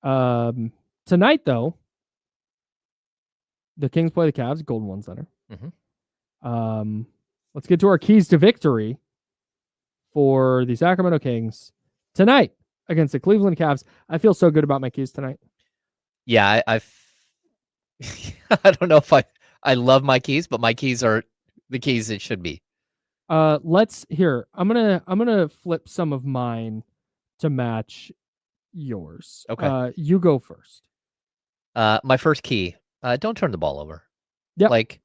time. Tonight, though, the Kings play the Cavs, Golden One Center. Let's get to our keys to victory for the Sacramento Kings tonight against the Cleveland Cavs. I feel so good about my keys tonight. Yeah, I don't know if I love my keys, but my keys are the keys it should be. Let's hear. I'm gonna flip some of mine to match yours. Okay. You go first. My first key, don't turn the ball over. Yep. Like,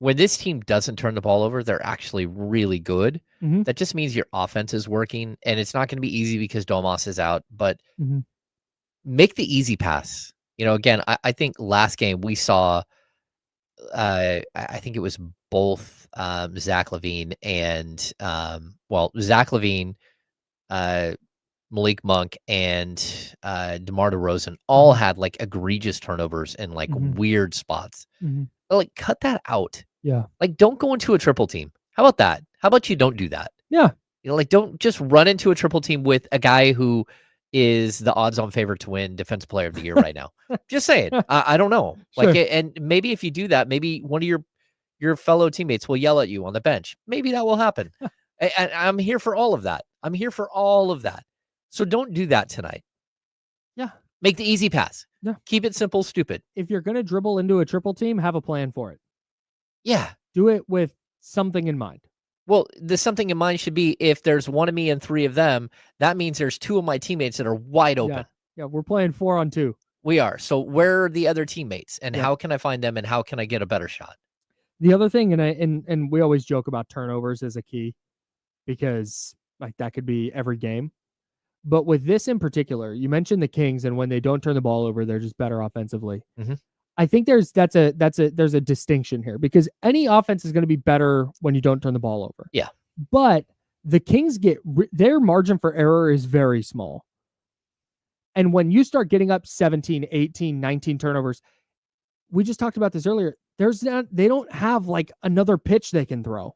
when this team doesn't turn the ball over, they're actually really good. Mhm. That just means your offense is working, and it's not going to be easy because Domas is out, but make the easy pass. Again, I think last game we saw, I think it was both Zach LaVine and Zach LaVine, Malik Monk, and DeMar DeRozan all had like egregious turnovers in like weird spots. Like, cut that out. Yeah. Like, don't go into a triple team. How about that? How about you don't do that? Yeah. You know, like, don't just run into a triple team with a guy who is the odds-on favorite to win Defensive Player of the Year right now. Just saying. I don't know. Like, Sure. and maybe if you do that, maybe one of your fellow teammates will yell at you on the bench. Maybe that will happen. And I'm here for all of that. I'm here for all of that. So don't do that tonight. Yeah. Make the easy pass. Yeah. Keep it simple, stupid. If you're going to dribble into a triple team, have a plan for it. Yeah. Do it with something in mind. Well, the something in mind should be if there's one of me and three of them, that means there's two of my teammates that are wide open. Yeah, we're playing 4-on-2. We are. So where are the other teammates and how can I find them and how can I get a better shot? The other thing, and we always joke about turnovers as a key because like that could be every game. But with this in particular, you mentioned the Kings, and when they don't turn the ball over, they're just better offensively. I think there's a distinction here because any offense is going to be better when you don't turn the ball over. Yeah. But the Kings their margin for error is very small. And when you start getting up 17, 18, 19 turnovers, we just talked about this earlier. They don't have like another pitch they can throw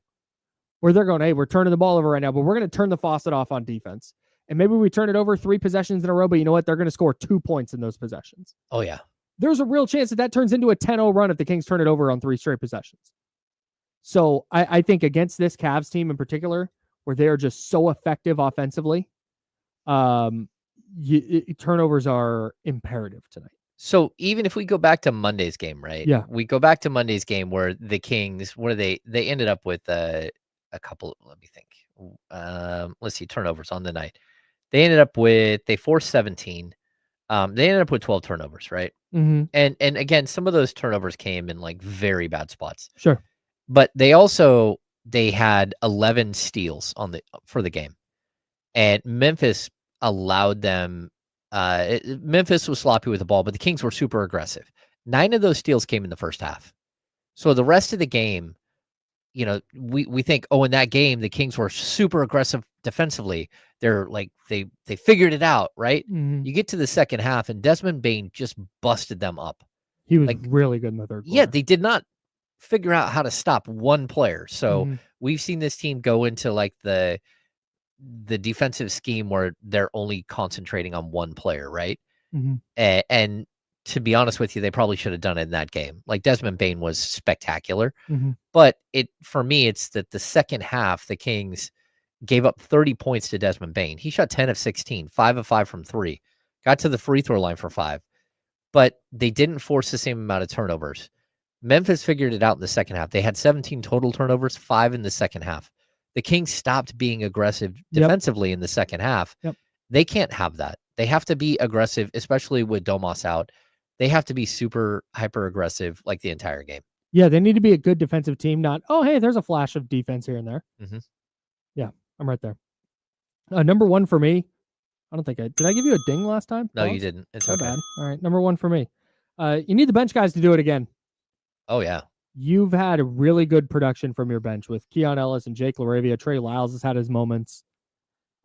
where they're going, hey, we're turning the ball over right now, but we're going to turn the faucet off on defense. And maybe we turn it over 3 possessions in a row, but you know what? They're going to score 2 points in those possessions. Oh, yeah. There's a real chance that turns into a 10-0 run if the Kings turn it over on 3 straight possessions. So I think against this Cavs team in particular, where they are just so effective offensively, turnovers are imperative tonight. So even if we go back to Monday's game, right? Yeah. We go back to Monday's game where the Kings, they ended up with a couple, let me think. Let's see, turnovers on the night. They forced 17. They ended up with 12 turnovers, right? Mm-hmm. And again, some of those turnovers came in like very bad spots. Sure. But they had 11 steals for the game. And Memphis allowed them. Memphis was sloppy with the ball, but the Kings were super aggressive. 9 of those steals came in the first half. So the rest of the game, you know, we think, in that game, the Kings were super aggressive defensively. They're like, they figured it out, right? Mm-hmm. You get to the second half and Desmond Bane just busted them up. He was really good in the third quarter. Yeah, they did not figure out how to stop one player. So we've seen this team go into like the defensive scheme where they're only concentrating on one player, right? Mm-hmm. And to be honest with you, they probably should have done it in that game. Like Desmond Bane was spectacular, but for me, it's that the second half, the Kings gave up 30 points to Desmond Bane. He shot 10 of 16, 5 of 5 from 3, got to the free throw line for 5, but they didn't force the same amount of turnovers. Memphis figured it out in the second half. They had 17 total turnovers, 5 in the second half. The Kings stopped being aggressive defensively in the second half. They can't have that. They have to be aggressive, especially with Domas out. They have to be super hyper aggressive like the entire game. Yeah, they need to be a good defensive team, not, hey, there's a flash of defense here and there. Yeah, I'm right there. Number 1 for me. I don't think did I give you a ding last time? No, you didn't. It's okay. Bad. All right, number 1 for me. You need the bench guys to do it again. Oh, yeah. You've had a really good production from your bench with Keon Ellis and Jake LaRavia. Trey Lyles has had his moments.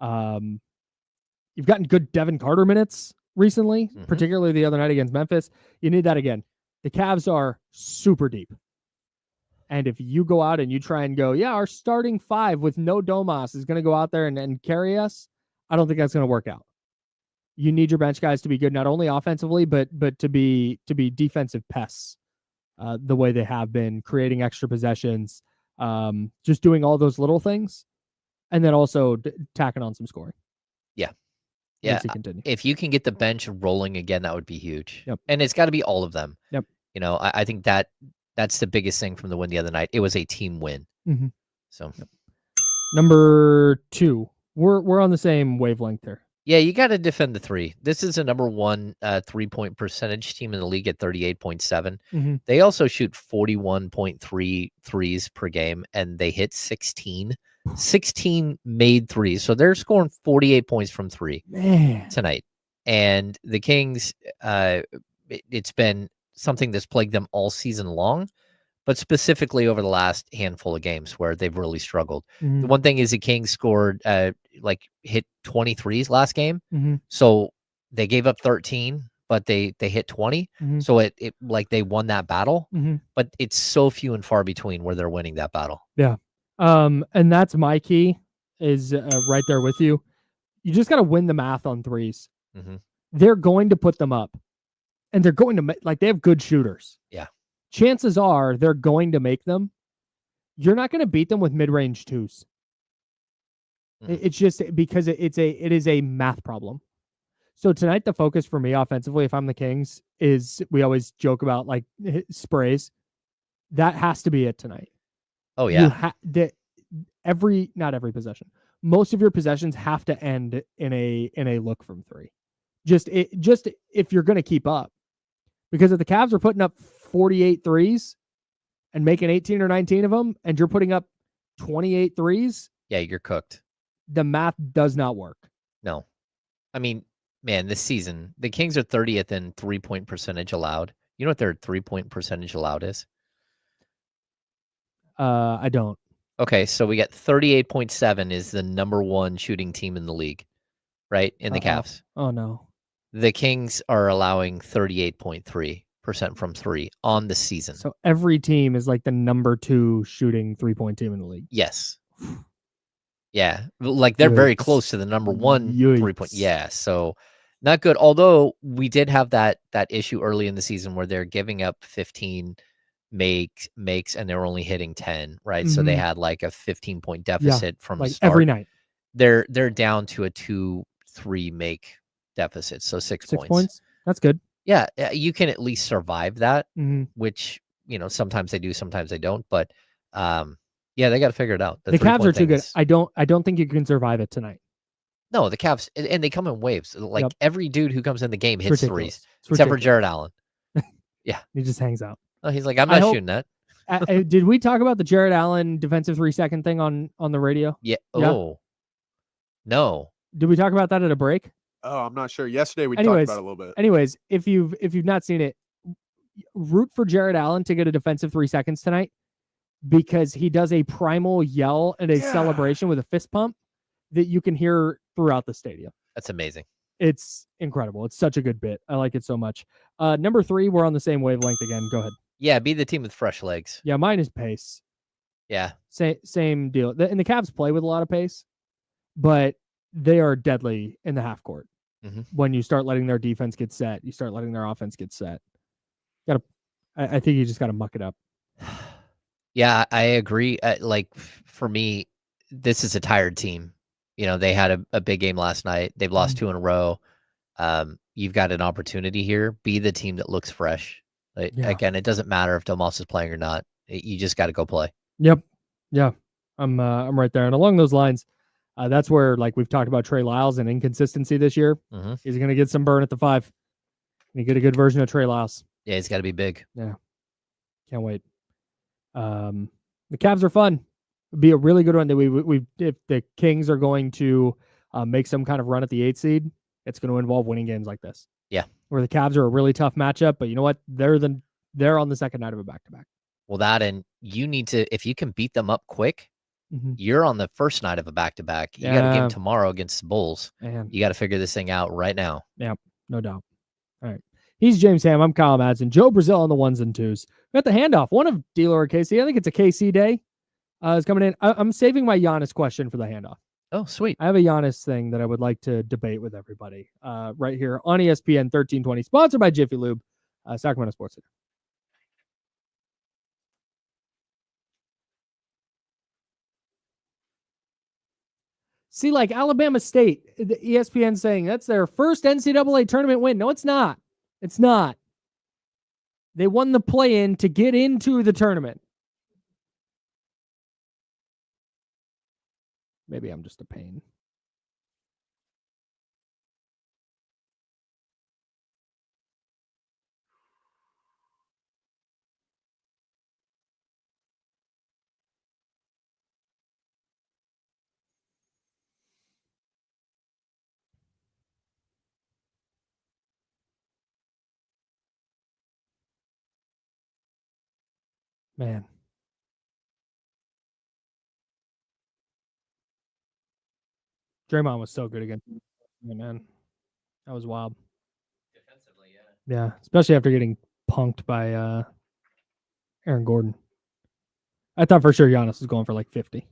You've gotten good Devin Carter minutes recently, particularly the other night against Memphis. You need that again. The Cavs are super deep. And if you go out and you try and go, our starting 5 with no Domas is going to go out there and carry us, I don't think that's going to work out. You need your bench guys to be good, not only offensively, but to be defensive pests. The way they have been, creating extra possessions, just doing all those little things, and then also tacking on some scoring. Yeah. If you can get the bench rolling again, that would be huge. Yep. And it's got to be all of them. Yep. You know, I think that's the biggest thing from the win the other night. It was a team win. So number 2, we're on the same wavelength here. Yeah, you got to defend the 3. This is a number 1 3-point percentage team in the league at 38.7. They also shoot 41.3 threes per game, and they hit 16 made threes. So they're scoring 48 points from 3 tonight. And the Kings, it's been something that's plagued them all season long. but specifically over the last handful of games where they've really struggled. Mhm. The one thing is the Kings scored, hit 23s last game. Mhm. So they gave up 13, but they hit 20. Mhm. So it like they won that battle, Mhm. but it's so few and far between where they're winning that battle. Yeah. And that's my key is right there with you. You just got to win the math on threes. Mhm. They're going to put them up, and they're going to like they have good shooters. Yeah. Chances are they're going to make them. You're not going to beat them with mid-range twos. Mhm. It's just because it is a math problem. So tonight, the focus for me offensively, if I'm the Kings, is we always joke about like sprays. That has to be it tonight. Oh You yeah. not every possession. Most of your possessions have to end in a look from three. Just if you're going to keep up, because if the Cavs are putting up 48 threes and making 18 or 19 of them, and you're putting up 28 threes, Yeah, you're cooked. the math does not work. No. I mean, man, this season, the Kings are 30th in 3-point percentage allowed. You know what their 3-point percentage allowed is? I don't. Okay, so we got 38.7 is the number one shooting team in the league, right? In the Cavs. Oh no. The Kings are allowing 38.3% from three on the season. So every team is like the number 2 shooting 3-point team in the league. Yes. Yeah. Like they're very Yikes. close to the number one Yikes. 3-point. Yeah. So not good. Although we did have that issue early in the season where they're giving up 15 makes and they're only hitting 10, right? So they Mhm. had like a 15-point deficit from Like the start. every night. They're down to a 2-3 make deficit. So 6 points. That's good. Yeah, you can at least survive that, Mhm. which, sometimes they do, sometimes they don't. But yeah, they got to figure it out. The Cavs 3-point are too thing good. is- I don't think you can survive it tonight. No, the Cavs, and they come in waves. Like Yep. every dude who comes in the game It's hits ridiculous. threes, It's except for ridiculous. Jared Allen. He just hangs out. Oh, he's like, I'm I not hope- shooting that. Did we talk about the Jared Allen defensive 3-second thing on the radio? Yeah. Yeah. Oh, no. Did we talk about that at a break? Oh, I'm not sure. Yesterday we Anyways, talked about it a little bit. Anyways, if you've not seen it, root for Jared Allen to get a defensive 3 seconds tonight, because he does a primal yell and a Yeah. celebration with a fist pump that you can hear throughout the stadium. That's amazing. It's incredible. It's such a good bit. I like it so much. Number 3, we're on the same wavelength again. Go ahead. Yeah, be the team with fresh legs. Yeah, mine is pace. Yeah. Same deal. And the Cavs play with a lot of pace, but they are deadly in the half court. Mhm. When you start letting their defense get set, you start letting their offense get set. I think you just got to muck it up. Yeah, I agree. For me, this is a tired team. They had a big game last night. They've lost 2 in a row. You've got an opportunity here. Be the team that looks fresh. Yeah. Again, it doesn't matter if Domas is playing or not. You just got to go play. Yep. Yeah. I'm right there. And along those lines, that's where, like we've talked about Trey Lyles and inconsistency this year. Mm-hmm. He's going to get some burn at the 5. And you get a good version of Trey Lyles. Yeah, he's got to be big. Yeah. Can't wait. The Cavs are fun. It'd be a really good one that we if the Kings are going to make some kind of run at the 8 seed, it's going to involve winning games like this. Yeah. Where the Cavs are a really tough matchup, but you know what? They're on the second night of a back-to-back. Well, and you need to, if you can beat them up quick, Mm-hmm. you're on the first night of a back-to-back. You got a game tomorrow against the Bulls. Man. You got to figure this thing out right now. Yeah, no doubt. All right. He's James Ham. I'm Kyle Madsen. Joe Brazil on the 1s and 2s. We got the handoff. One of Dealer or KC. I think it's a KC day. Is coming in. I'm saving my Giannis question for the handoff. Oh, sweet. I have a Giannis thing that I would like to debate with everybody right here on ESPN 1320, sponsored by Jiffy Lube, Sacramento Sports Center. See, like Alabama State, the ESPN saying that's their first NCAA tournament win. No, it's not. It's not. They won the play-in to get into the tournament. Maybe I'm just a pain. Man. Draymond was so good against man. That was wild. Defensively, Yeah, especially after getting punked by Aaron Gordon. I thought for sure Giannis was going for like 50.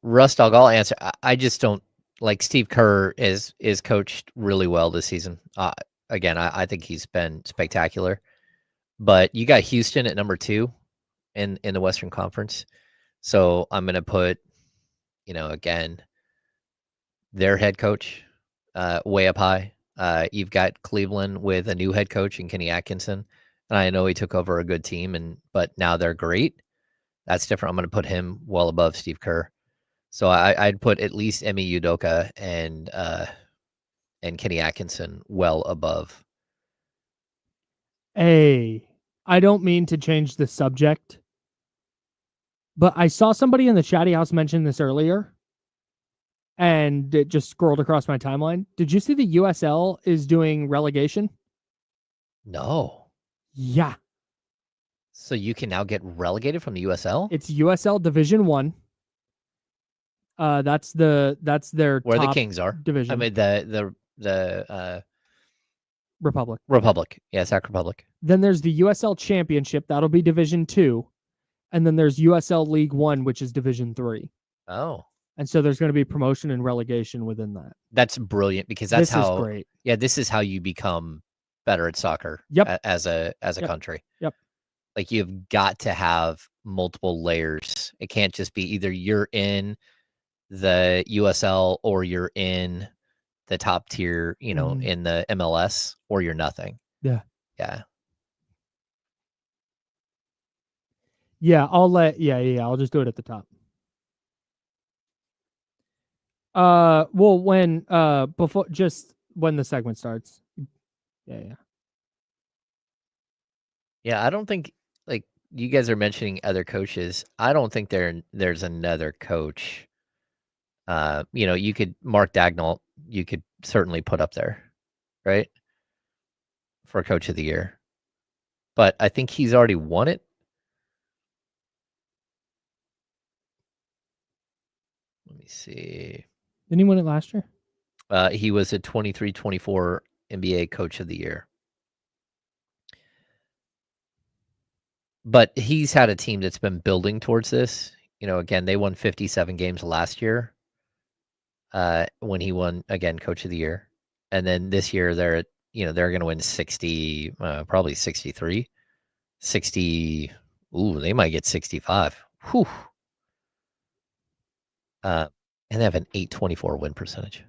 Rust Dog, I'll answer. I just don't like Steve Kerr is coached really well this season. Again, I think he's been spectacular. But you got Houston at number 2 in the Western Conference. So I'm gonna put, again, their head coach way up high. You've got Cleveland with a new head coach in Kenny Atkinson. And I know he took over a good team, but now they're great. That's different. I'm going to put him well above Steve Kerr. So I'd put at least Emi Udoka and Kenny Atkinson well above. Hey, I don't mean to change the subject, but I saw somebody in the chatty house mention this earlier, and it just scrolled across my timeline. Did you see the USL is doing relegation? No. Yeah. So you can now get relegated from the USL? It's USL Division 1. That's their Where top the Kings are. division. I mean the Republic. Republic. Yeah, Sac Republic. Then there's the USL Championship. That'll be Division 2. And then there's USL League 1, which is Division 3. Oh. And so there's going to be promotion and relegation within that. That's brilliant because that's this is great. Yeah, this is how you become better at soccer. Yep. As a country. Yep. Like you've got to have multiple layers. It can't just be either you're in the USL or you're in the top tier, in the MLS, or you're nothing. Yeah. Yeah. Yeah, I'll just do it at the top. Well, when when the segment starts. Yeah. Yeah, I don't think, like, you guys are mentioning other coaches. I don't think there's another coach. You could Mark Dagnall, you could certainly put up there, right? For coach of the year. But I think he's already won it. Let me see. Didn't he win it last year? He was a 23-24 NBA coach of the year. But he's had a team that's been building towards this. Again, they won 57 games last year. When he won, again, coach of the year. And then this year they're going to win 60, probably 63. 60. Ooh, they might get 65. Whew. And they have an 824 win percentage.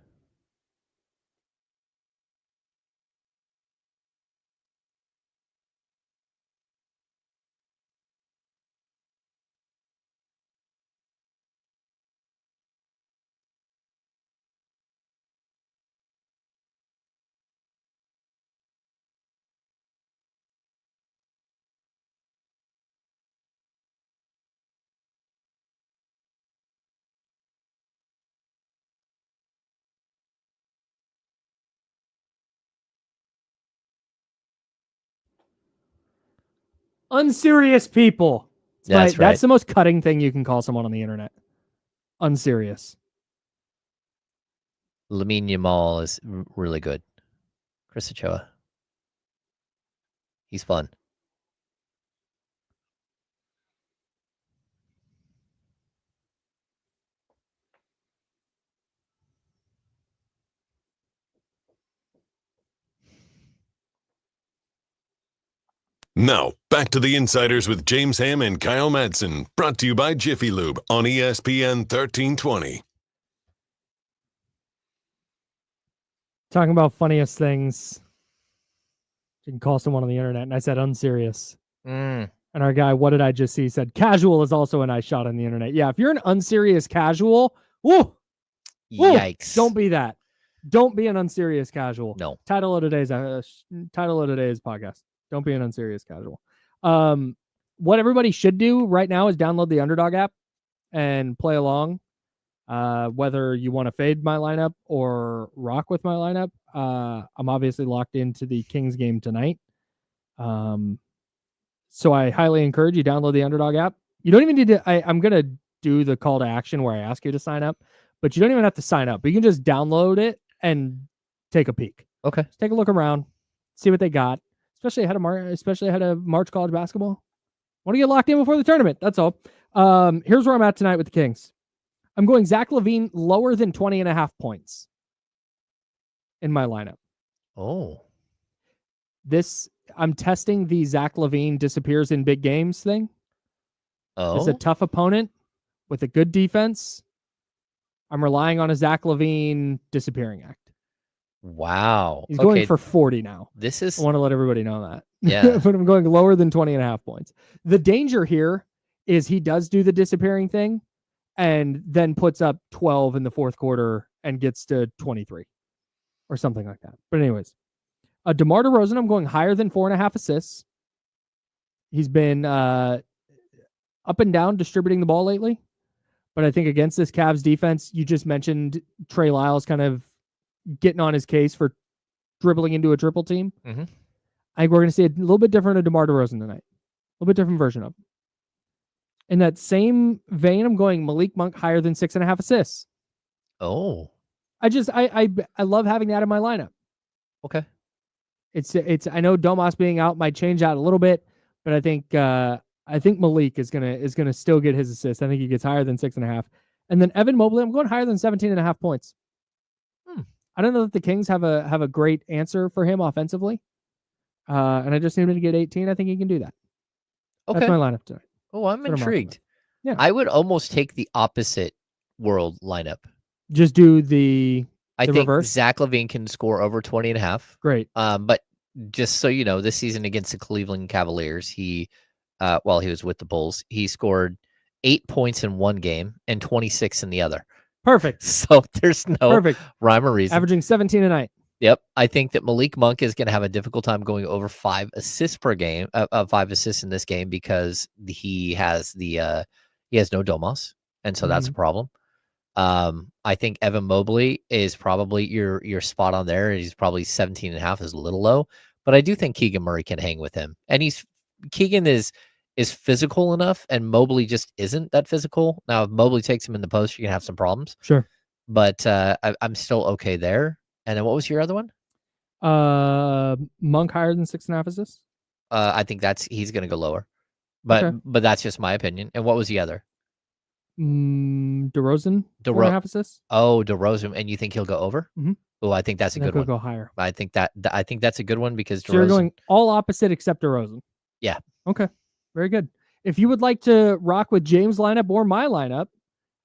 Unserious people. That's right. That's the most cutting thing you can call someone on the internet. Unserious. Lamine Yamal is really good. Chris Ochoa. He's fun. Now, back to the Insiders with James Ham and Kyle Madsen, brought to you by Jiffy Lube on ESPN 1320. Talking about funniest things you can call someone on the internet, and I said unserious. And our guy, what did I just see? Said casual is also a nice shot on the internet. Yeah, if you're an unserious casual, woo, yikes! Don't be that. Don't be an unserious casual. No. Title of today's podcast. Don't be an unserious casual. What everybody should do right now is download the Underdog app and play along. Whether you want to fade my lineup or rock with my lineup, I'm obviously locked into the Kings game tonight. So I highly encourage you download the Underdog app. You don't even need to. I'm gonna do the call to action where I ask you to sign up, but you don't even have to sign up. You can just download it and take a peek. Okay. Just take a look around, see what they got, especially ahead of March college basketball. Want to get locked in before the tournament. That's all. Here's where I'm at tonight with the Kings. I'm going Zach LaVine lower than 20.5 points in my lineup. Oh. I'm testing the Zach LaVine disappears in big games thing. Oh. It's a tough opponent with a good defense. I'm relying on a Zach LaVine disappearing act. Wow. He's going for 40 now. This is... I want to let everybody know that. Yeah. But I'm going lower than 20.5 points. The danger here is he does do the disappearing thing and then puts up 12 in the fourth quarter and gets to 23 or something like that. But anyways, DeMar DeRozan, I'm going higher than 4.5 assists. He's been up and down distributing the ball lately. But I think against this Cavs defense, you just mentioned Trey Lyles kind of getting on his case for dribbling into a triple team. Mm-hmm. I think we're going to see a little bit different of DeMar DeRozan tonight. A little bit different version of him. In that same vein, I'm going Malik Monk higher than 6.5 assists. Oh. I love having that in my lineup. Okay. It's I know Domas being out might change out a little bit, but I think Malik is gonna still get his assist. I think he gets higher than 6.5. And then Evan Mobley, I'm going higher than 17.5 points. I don't know that the Kings have a great answer for him offensively. And I just need him to get 18. I think he can do that. Okay. That's my lineup tonight. Oh, I'm intrigued. Yeah. I would almost take the opposite world lineup. Just do the think reverse? Zach LaVine can score over 20.5. Great. But just so you know, this season against the Cleveland Cavaliers, he was with the Bulls, he scored 8 points in one game and 26 in the other. Perfect. So there's no rhyme or reason. Averaging 17 a night. Yep. I think that Malik Monk is going to have a difficult time going over 5 assists per game, 5 assists in this game because he has no Domas. And so that's a problem. I think Evan Mobley is probably your spot on there. He's probably 17.5 is a little low, but I do think Keegan Murray can hang with him. And Keegan is physical enough, and Mobley just isn't that physical. Now, if Mobley takes him in the post, you're gonna have some problems. Sure. But I'm still okay there. And then what was your other one? Monk higher than 6.5 assists. I think he's gonna go lower. But that's just my opinion. And what was the other? DeRozan, 4.5 assists. Oh, DeRozan, and you think he'll go over? Mm-hmm. Oh, I think that's a good one. Go higher. I think that's a good one because DeRozan. So you're going all opposite except DeRozan. Yeah. Okay. Very good. If you would like to rock with James' lineup or my lineup,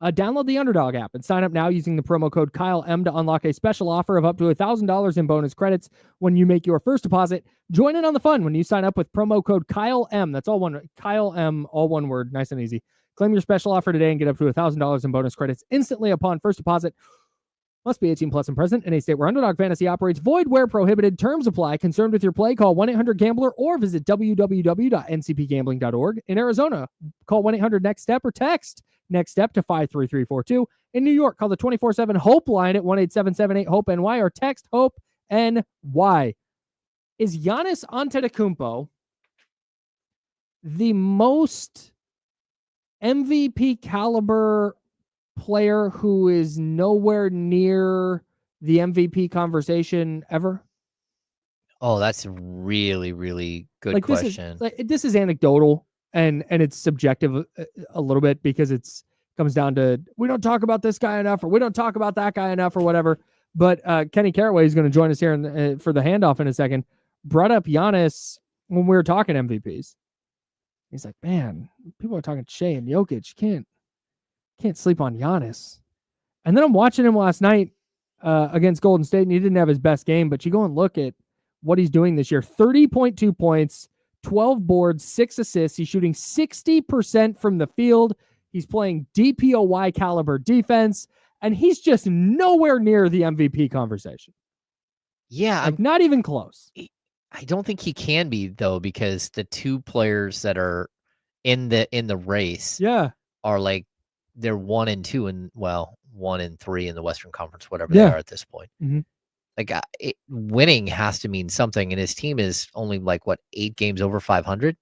download the Underdog app and sign up now using the promo code KyleM to unlock a special offer of up to $1,000 in bonus credits when you make your first deposit. Join in on the fun when you sign up with promo code KyleM. That's all one KyleM, all one word, nice and easy. Claim your special offer today and get up to $1,000 in bonus credits instantly upon first deposit. Must be 18 plus and present in a state where Underdog Fantasy operates. Void where prohibited. Terms apply. Concerned with your play? Call 1-800-GAMBLER or visit www.ncpgambling.org. In Arizona, call 1-800-NEXT-STEP or text NEXT STEP to 53342. In New York, call the 24/7 HOPE line at 1-877-8-HOPE-NY or text HOPE-NY. Is Giannis Antetokounmpo the most MVP caliber player who is nowhere near the MVP conversation ever? Oh, that's a really, really good question. This is anecdotal and it's subjective a little bit because comes down to we don't talk about this guy enough or we don't talk about that guy enough or whatever. But Kenny Caraway is going to join us here for the handoff in a second. Brought up Giannis when we were talking MVPs. He's like, man, people are talking Shea and Jokic. Can't sleep on Giannis. And then I'm watching him last night against Golden State, and he didn't have his best game, but you go and look at what he's doing this year. 30.2 points, 12 boards, 6 assists. He's shooting 60% from the field. He's playing DPOY caliber defense, and he's just nowhere near the MVP conversation. Yeah. Not even close. I don't think he can be, though, because the two players that are in the race are like, they're 1 and 2, and 1 1 and 3 in the Western Conference, whatever Yeah. they are at this point. Mhm. Like winning has to mean something, and his team is only like 8 games over 500.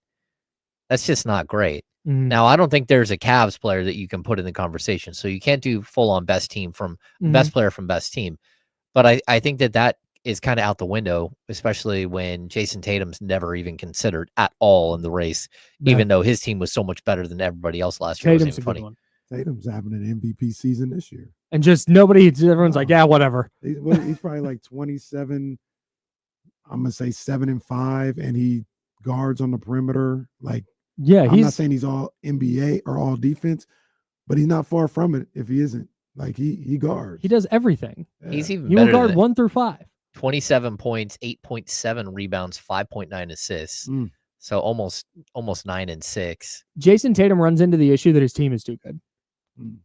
That's just not great. Mhm. Now, I don't think there's a Cavs player that you can put in the conversation, so you can't do full on best team from best player from best team. But I think that is kind of out the window, especially when Jason Tatum's never even considered at all in the race, even though his team was so much better than everybody else last year. Tatum's a good one. Tatum's having an MVP season this year. And just everyone's like, yeah, whatever. He's probably like 27. I'm going to say 7-5, and he guards on the perimeter. Like, Yeah, I'm not saying he's all NBA or all defense, but he's not far from it if he isn't. Like, he guards. he does everything. Yeah. He's even He will better guard than 1 through 5. 27 points, 8.7 rebounds, 5.9 assists. Mm. So almost 9 and 6. Jason Tatum runs into the issue that his team is too good. Mm.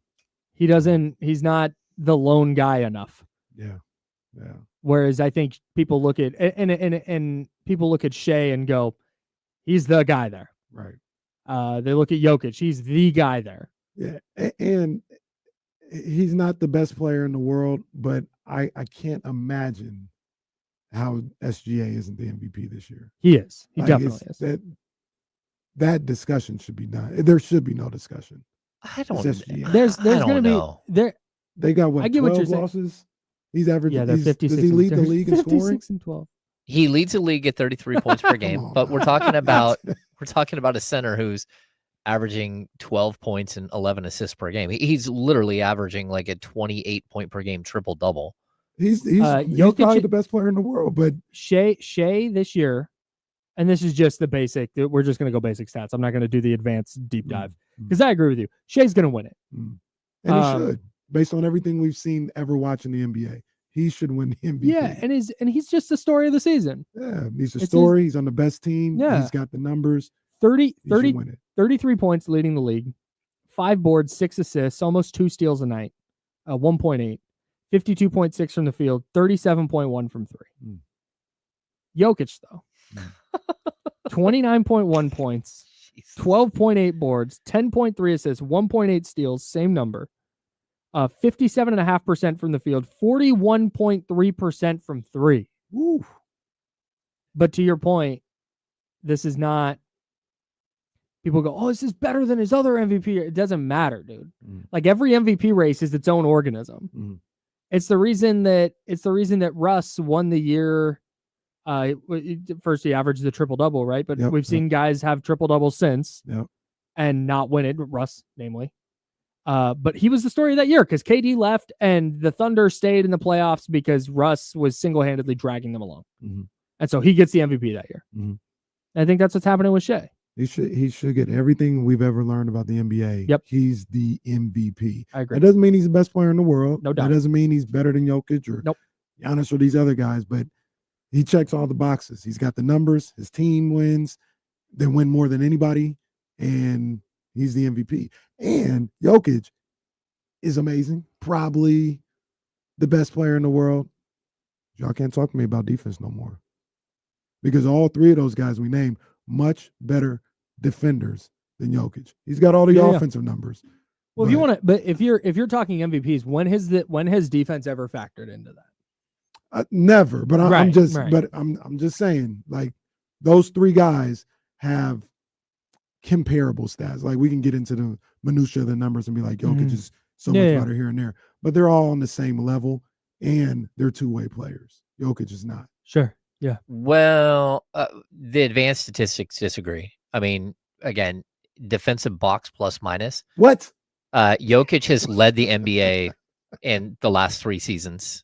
He's not the lone guy enough. Yeah. Whereas I think people look at and people look at Shea and go, he's the guy there. Right. They look at Jokic, he's the guy there. Yeah. And he's not the best player in the world, but I can't imagine how SGA isn't the MVP this year. He is. He Like, definitely is. That discussion should be done. There should be no discussion. I don't. It's SGA. There's I going to don't be know. there. They got I get what 12 you're saying. losses. He's averaging. Yeah, they're 56. Does he lead the league in scoring? 56 and 12. He leads the league at 33 points per game, on, but we're man. talking about a center who's averaging 12 points and 11 assists per game. He's literally averaging like a 28 point per game triple double. He's Jokic- probably the best player in the world, but Shea this year, and this is just the basic. We're just going to go basic stats. I'm not going to do the advanced deep dive because I agree with you. Shea's going to win it. and he should, based on everything we've seen ever watching the NBA. He should win the MVP. Yeah, and he's just the story of the season. Yeah, he's a It's story. He's on the best team. Yeah. He's got the numbers. 30, He should win it. 33 points leading the league, 5 boards, 6 assists, almost 2 steals a night, 1.8, 52.6 from the field, 37.1 from 3. Mm. Jokic, though, 29.1 points, 12.8 boards, 10.3 assists, 1.8 steals, same number, 57.5% from the field, 41.3% from 3. Woo. But to your point, this is not. People go, oh, this is better than his other MVP. It doesn't matter, dude. Like every MVP race is its own organism. It's the reason that Russ won the year. First, he averaged the triple double, right? But we've seen guys have triple doubles since and not win it. Russ, namely. But he was the story of that year because KD left and the Thunder stayed in the playoffs because Russ was single-handedly dragging them along. And so he gets the MVP that year. I think that's what's happening with Shea. He should get everything we've ever learned about the NBA. Yep. He's the MVP. I agree. That doesn't mean he's the best player in the world. No doubt. That doesn't mean he's better than Jokic or Giannis or these other guys, but he checks all the boxes. He's got the numbers. His team wins. They win more than anybody, and he's the MVP. And Jokic is amazing. Probably the best player in the world. Y'all can't talk to me about defense no more. Because all three of those guys we named much better defenders than Jokic. He's got all the offensive numbers. Well, if you want to, but if you're talking MVPs, when has defense ever factored into that? Never. But I'm just saying, like those three guys have comparable stats. Like we can get into the minutia of the numbers and be like, Jokic is so much better here and there, but they're all on the same level and they're two-way players. Jokic is not. Sure. Yeah. Well, the advanced statistics disagree. I mean, again, defensive box plus minus. What? Jokic has led the NBA in the last 3 seasons.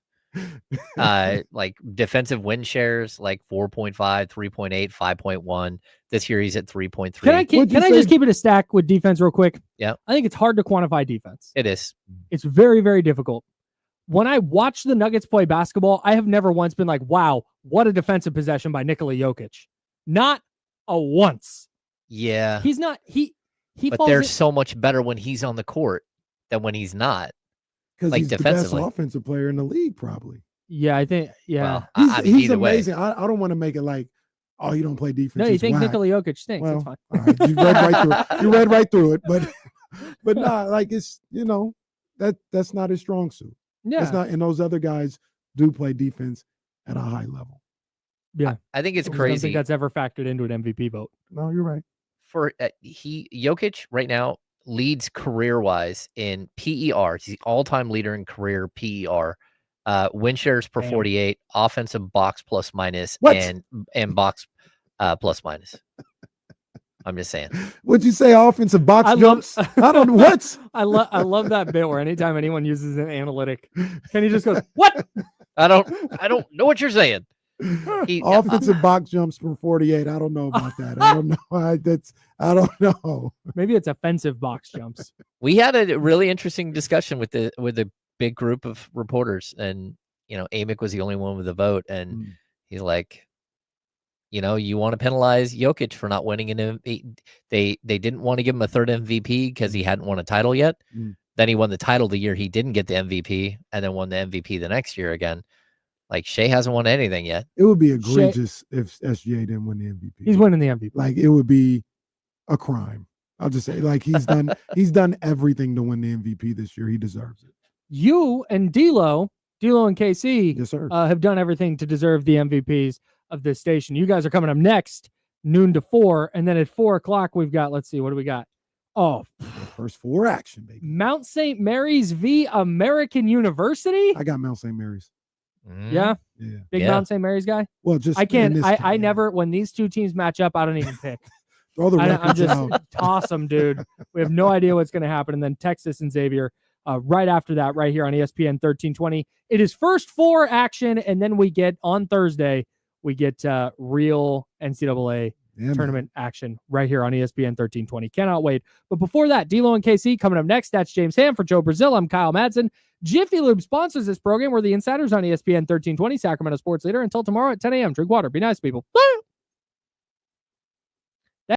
Like defensive win shares, like 4.5, 3.8, 5.1. This year he's at 3.3. Can I just keep it a stack with defense real quick? Yeah. I think it's hard to quantify defense. It is. It's very, very difficult. When I watch the Nuggets play basketball, I have never once been like, wow, what a defensive possession by Nikola Jokic. Not a once. Yeah. He's not, but they're so much better when he's on the court than when he's not. Because Like he's the best offensive player in the league, probably. Yeah, I think, Well, he's either way. amazing. I don't want to make it like, oh, you don't play defense. No, you He's think whack. Nikola Jokic stinks. Well, That's fine. all right. You read right through it. You read right through it. But nah, like it's, that's not his strong suit. Yeah. That's not, and those other guys do play defense at a high level. Yeah. I think it's I don't crazy. think that's ever factored into an MVP vote. No, you're right. For Jokic right now leads career-wise in PER. He's the all-time leader in career PER. Win shares per 48, offensive box plus minus, What? and box plus minus. I'm just saying. What'd you say? Offensive box jumps? I don't know what. I love that bit where anytime anyone uses an analytic, Kenny just goes, "What?" I don't know what you're saying. Offensive box jumps from 48. I don't know about that. I don't know. I don't know. Maybe it's offensive box jumps. We had a really interesting discussion with a big group of reporters, and Amick was the only one with a vote, and he's like, you want to penalize Jokic for not winning an MVP. They didn't want to give him a third MVP because he hadn't won a title yet. Then he won the title the year he didn't get the MVP, and then won the MVP the next year again. Like, Shea hasn't won anything yet. It would be egregious if SGA didn't win the MVP. He's winning the MVP. Like, it would be a crime. I'll just say, like, he's done everything to win the MVP this year. He deserves it. You and D'Lo and KC, yes, sir, have done everything to deserve the MVPs of this station. You guys are coming up next, noon to 4, and then at 4 o'clock we've got. Let's see, what do we got? Oh, first 4 action, baby. Mount St. Mary's v. American University. I got Mount St. Mary's. Yeah. Big Mount St. Mary's guy. Well, just I can't. I never. When these two teams match up, I don't even pick. Throw the I'm just out. Toss them, dude. We have no idea what's going to happen. And then Texas and Xavier right after that, right here on ESPN 1320. It is first 4 action, and then we get on Thursday. We get real NCAA tournament action right here on ESPN 1320. Cannot wait. But before that, D'Lo and KC coming up next. That's James Ham for Joe Brazil. I'm Kyle Madsen. Jiffy Lube sponsors this program. We're the insiders on ESPN 1320, Sacramento sports leader. Until tomorrow at 10 a.m. Drink water. Be nice, people. Bye.